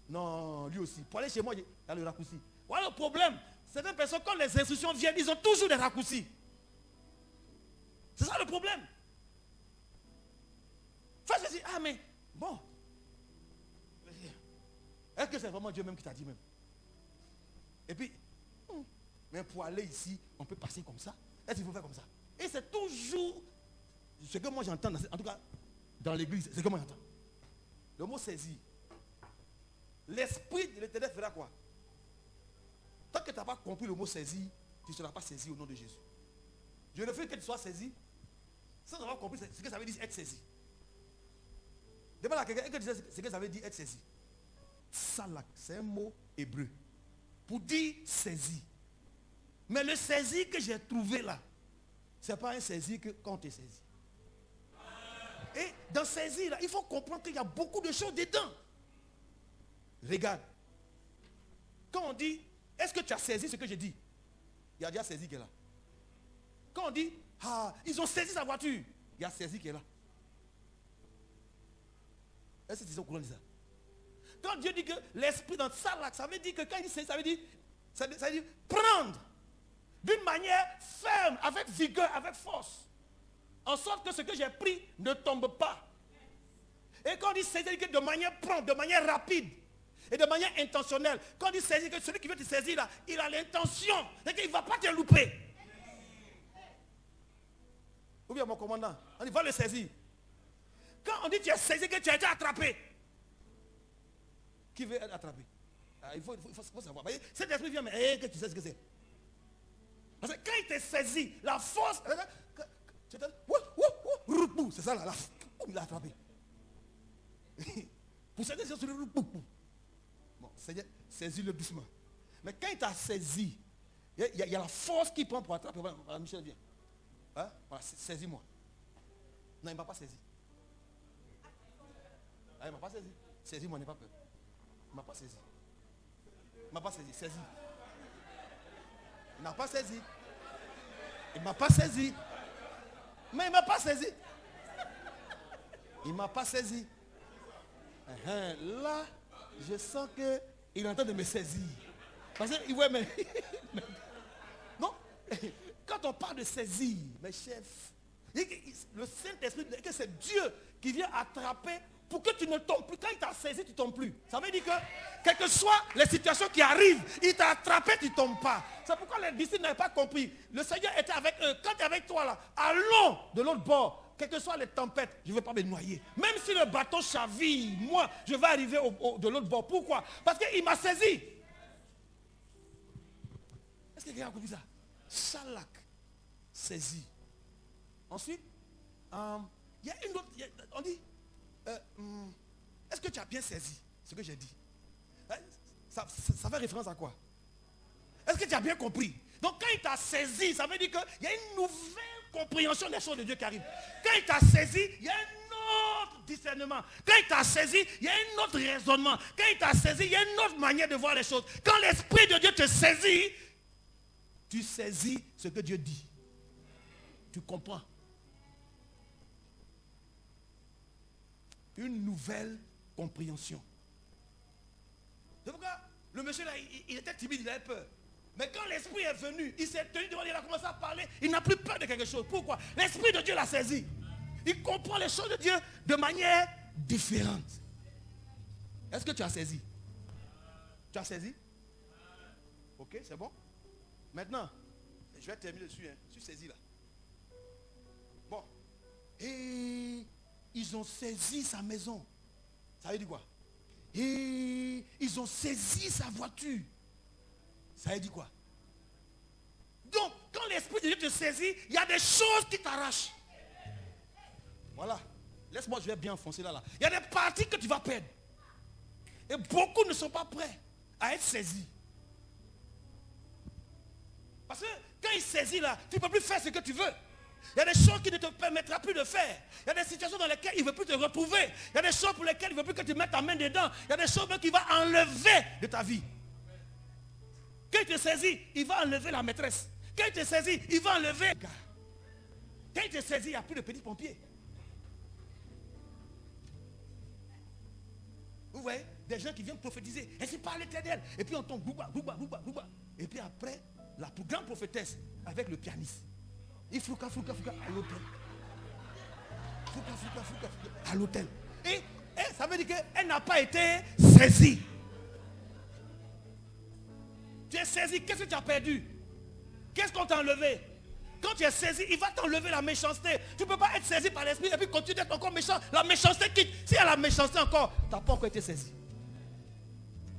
Non, lui aussi. Pour aller chez moi, il y a le raccourci. Voilà le problème. Certaines personnes, quand les instructions viennent, ils ont toujours des raccourcis. C'est ça le problème. Enfin, je dis, ah mais, bon. Est-ce que c'est vraiment Dieu même qui t'a dit même? Et puis, mais pour aller ici, on peut passer comme ça. Est-ce qu'il faut faire comme ça? Et c'est toujours ce que moi j'entends, en tout cas, dans l'église, c'est ce que moi j'entends. Le mot saisir. L'esprit de l'Éternel fera quoi? Tant que tu n'as pas compris le mot saisir, tu ne seras pas saisi au nom de Jésus. Je refuse que tu sois saisi sans avoir compris ce que ça veut dire être saisi. Demande à quelqu'un que tu sais ce que ça veut dire être saisi. Salak, c'est un mot hébreu pour dire saisi. Mais le saisi que j'ai trouvé là, ce n'est pas un saisi que quand tu es saisi. Et dans saisi là, il faut comprendre qu'il y a beaucoup de choses dedans. Regarde. Quand on dit, est-ce que tu as saisi ce que je dis? Il y a déjà saisi qui est là. Quand on dit, ah, ils ont saisi sa voiture, il y a saisi qui est là. Est-ce que tu es au courant de ça? Quand Dieu dit que l'esprit dans ça là, ça veut dire que quand il dit saisi, ça veut dire prendre d'une manière ferme, avec vigueur, avec force. En sorte que ce que j'ai pris ne tombe pas. Et quand on dit saisir, que de manière prompte, de manière rapide et de manière intentionnelle. Quand on dit saisir, que celui qui veut te saisir là, il a l'intention. C'est qu'il ne va pas te louper. Ou bien mon commandant, on dit va le saisir. Quand on dit tu es saisi, que tu as été attrapé. Qui veut être attrapé? Il faut savoir. Cet esprit vient, mais que tu sais ce que c'est. Parce que quand il te saisit, la force, c'est ça là, il l'a attrapé. Pour certains, c'est le bon, saisis-le doucement. Mais quand il t'a saisi, il y a la force qui prend pour attraper. Voilà, Michel, viens. Hein? Voilà, saisis-moi. Non, il ne m'a pas saisi. Ah, il ne m'a pas saisi. Saisis-moi, n'aie pas peur. Il ne m'a pas saisi. Il ne m'a pas saisi. Saisis. Il n'a pas saisi. Il ne m'a pas saisi. Mais il ne m'a pas saisi. Il ne m'a pas saisi. Là, je sens qu'il est en train de me saisir. Parce que, ouais, mais non, quand on parle de saisir, mes chefs, le Saint-Esprit, que c'est Dieu qui vient attraper pour que tu ne tombes plus. Quand il t'a saisi, tu ne tombes plus. Ça veut dire que, quelles que soient les situations qui arrivent, il t'a attrapé, tu ne tombes pas. C'est pourquoi les disciples n'avaient pas compris. Le Seigneur était avec eux. Quand tu es avec toi là, allons de l'autre bord. Quelles que soient les tempêtes, je ne vais pas me noyer. Même si le bateau chavire, moi, je vais arriver de l'autre bord. Pourquoi? Parce qu'il m'a saisi. Est-ce que quelqu'un a compris ça? Shalak, saisi. Ensuite, il y a une autre, on dit, est-ce que tu as bien saisi ce que j'ai dit? Ça fait référence à quoi? Est-ce que tu as bien compris? Donc quand il t'a saisi, ça veut dire qu'il y a une nouvelle compréhension des choses de Dieu qui arrive. Quand il t'a saisi, il y a un autre discernement. Quand il t'a saisi, il y a un autre raisonnement. Quand il t'a saisi, il y a une autre manière de voir les choses. Quand l'Esprit de Dieu te saisit, tu saisis ce que Dieu dit. Tu comprends. Une nouvelle compréhension. C'est pourquoi le monsieur là, il était timide, il avait peur. Mais quand l'Esprit est venu, il s'est tenu devant, il a commencé à parler, il n'a plus peur de quelque chose. Pourquoi? L'Esprit de Dieu l'a saisi. Il comprend les choses de Dieu de manière différente. Est-ce que tu as saisi? Tu as saisi? Ok, c'est bon? Maintenant, je vais terminer dessus. Hein. Je suis saisi là. Bon. Et ils ont saisi sa maison. Ça veut dire quoi? Et ils ont saisi sa voiture. Ça veut dire quoi? Donc, quand l'Esprit de Dieu te saisit, il y a des choses qui t'arrachent. Voilà. Laisse-moi, je vais bien enfoncer là. Il y a des parties que tu vas perdre. Et beaucoup ne sont pas prêts à être saisis. Parce que quand il saisit là, tu ne peux plus faire ce que tu veux. Il y a des choses qu'il ne te permettra plus de faire. Il y a des situations dans lesquelles il ne veut plus te retrouver. Il y a des choses pour lesquelles il ne veut plus que tu mettes ta main dedans. Il y a des choses qu'il va enlever de ta vie. Quand il te saisit, il va enlever la maîtresse. Quand il te saisit, il va enlever. Quand il te saisit, il n'y a plus de petits pompiers. Vous voyez, des gens qui viennent prophétiser. Et c'est par l'Éternel. Et puis on tombe, bouba. Et puis après, la plus grande prophétesse avec le pianiste. Il flouka à l'hôtel. Flouka à l'hôtel. Et ça veut dire qu'elle n'a pas été saisie. Tu es saisi, qu'est-ce que tu as perdu? Qu'est-ce qu'on t'a enlevé? Quand tu es saisi, il va t'enlever la méchanceté. Tu ne peux pas être saisi par l'esprit et puis continuer d'être encore méchant. La méchanceté quitte. S'il y a la méchanceté encore, tu n'as pas encore été saisi.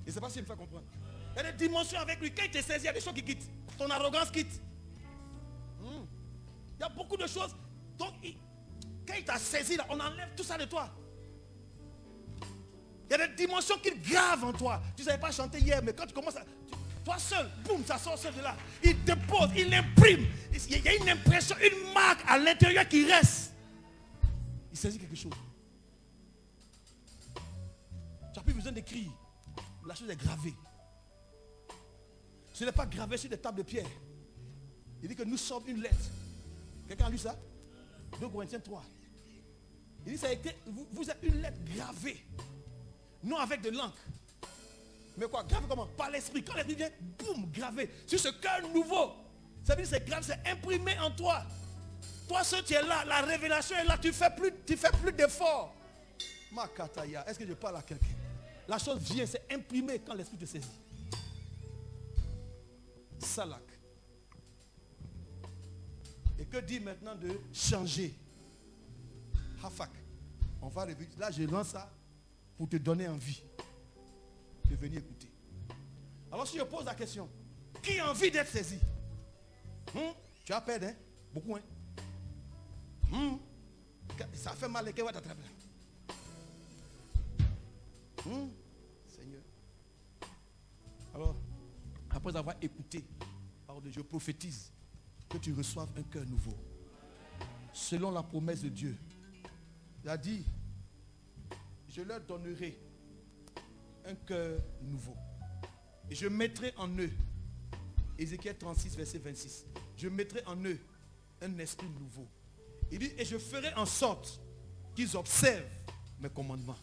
Je ne sais pas si il me fait comprendre. Il y a des dimensions avec lui. Quand il te saisit, il y a des choses qui quittent. Ton arrogance quitte. Il y a beaucoup de choses. Donc, quand il t'a saisi, là, on enlève tout ça de toi. Il y a des dimensions qui gravent en toi. Tu ne savais pas chanter hier, mais quand tu commences à... Toi seul, boum, ça sort seul de là. Il dépose, il imprime. Il y a une impression, une marque à l'intérieur qui reste. Il saisit quelque chose. Tu n'as plus besoin d'écrire. La chose est gravée. Ce n'est pas gravé sur des tables de pierre. Il dit que nous sommes une lettre. Quelqu'un a lu ça? 2 Corinthiens 3. Il dit ça a été, vous êtes une lettre gravée. Non avec de l'encre. Mais quoi? Gravé comment? Par l'esprit. Quand l'esprit vient, boum, gravé. Sur ce cœur nouveau. Ça veut dire que c'est grave, c'est imprimé en toi. Toi seul, tu es là. La révélation est là. Tu fais plus d'efforts. Makataya. Est-ce que je parle à quelqu'un? La chose vient, c'est imprimé quand l'esprit te saisit. Salak. Et que dit maintenant de changer? Hafak. On va revenir. Là, je lance ça pour te donner envie de venir écouter. Alors si je pose la question, qui a envie d'être saisi? Tu as peur, hein? Beaucoup, hein? Ça fait mal, les va t'attraper. Seigneur. Alors, après avoir écouté, je prophétise que tu reçoives un cœur nouveau. Selon la promesse de Dieu. Il a dit, je leur donnerai un cœur nouveau. Et je mettrai en eux, Ézéchiel 36, verset 26, je mettrai en eux un esprit nouveau. Il dit, et je ferai en sorte qu'ils observent mes commandements.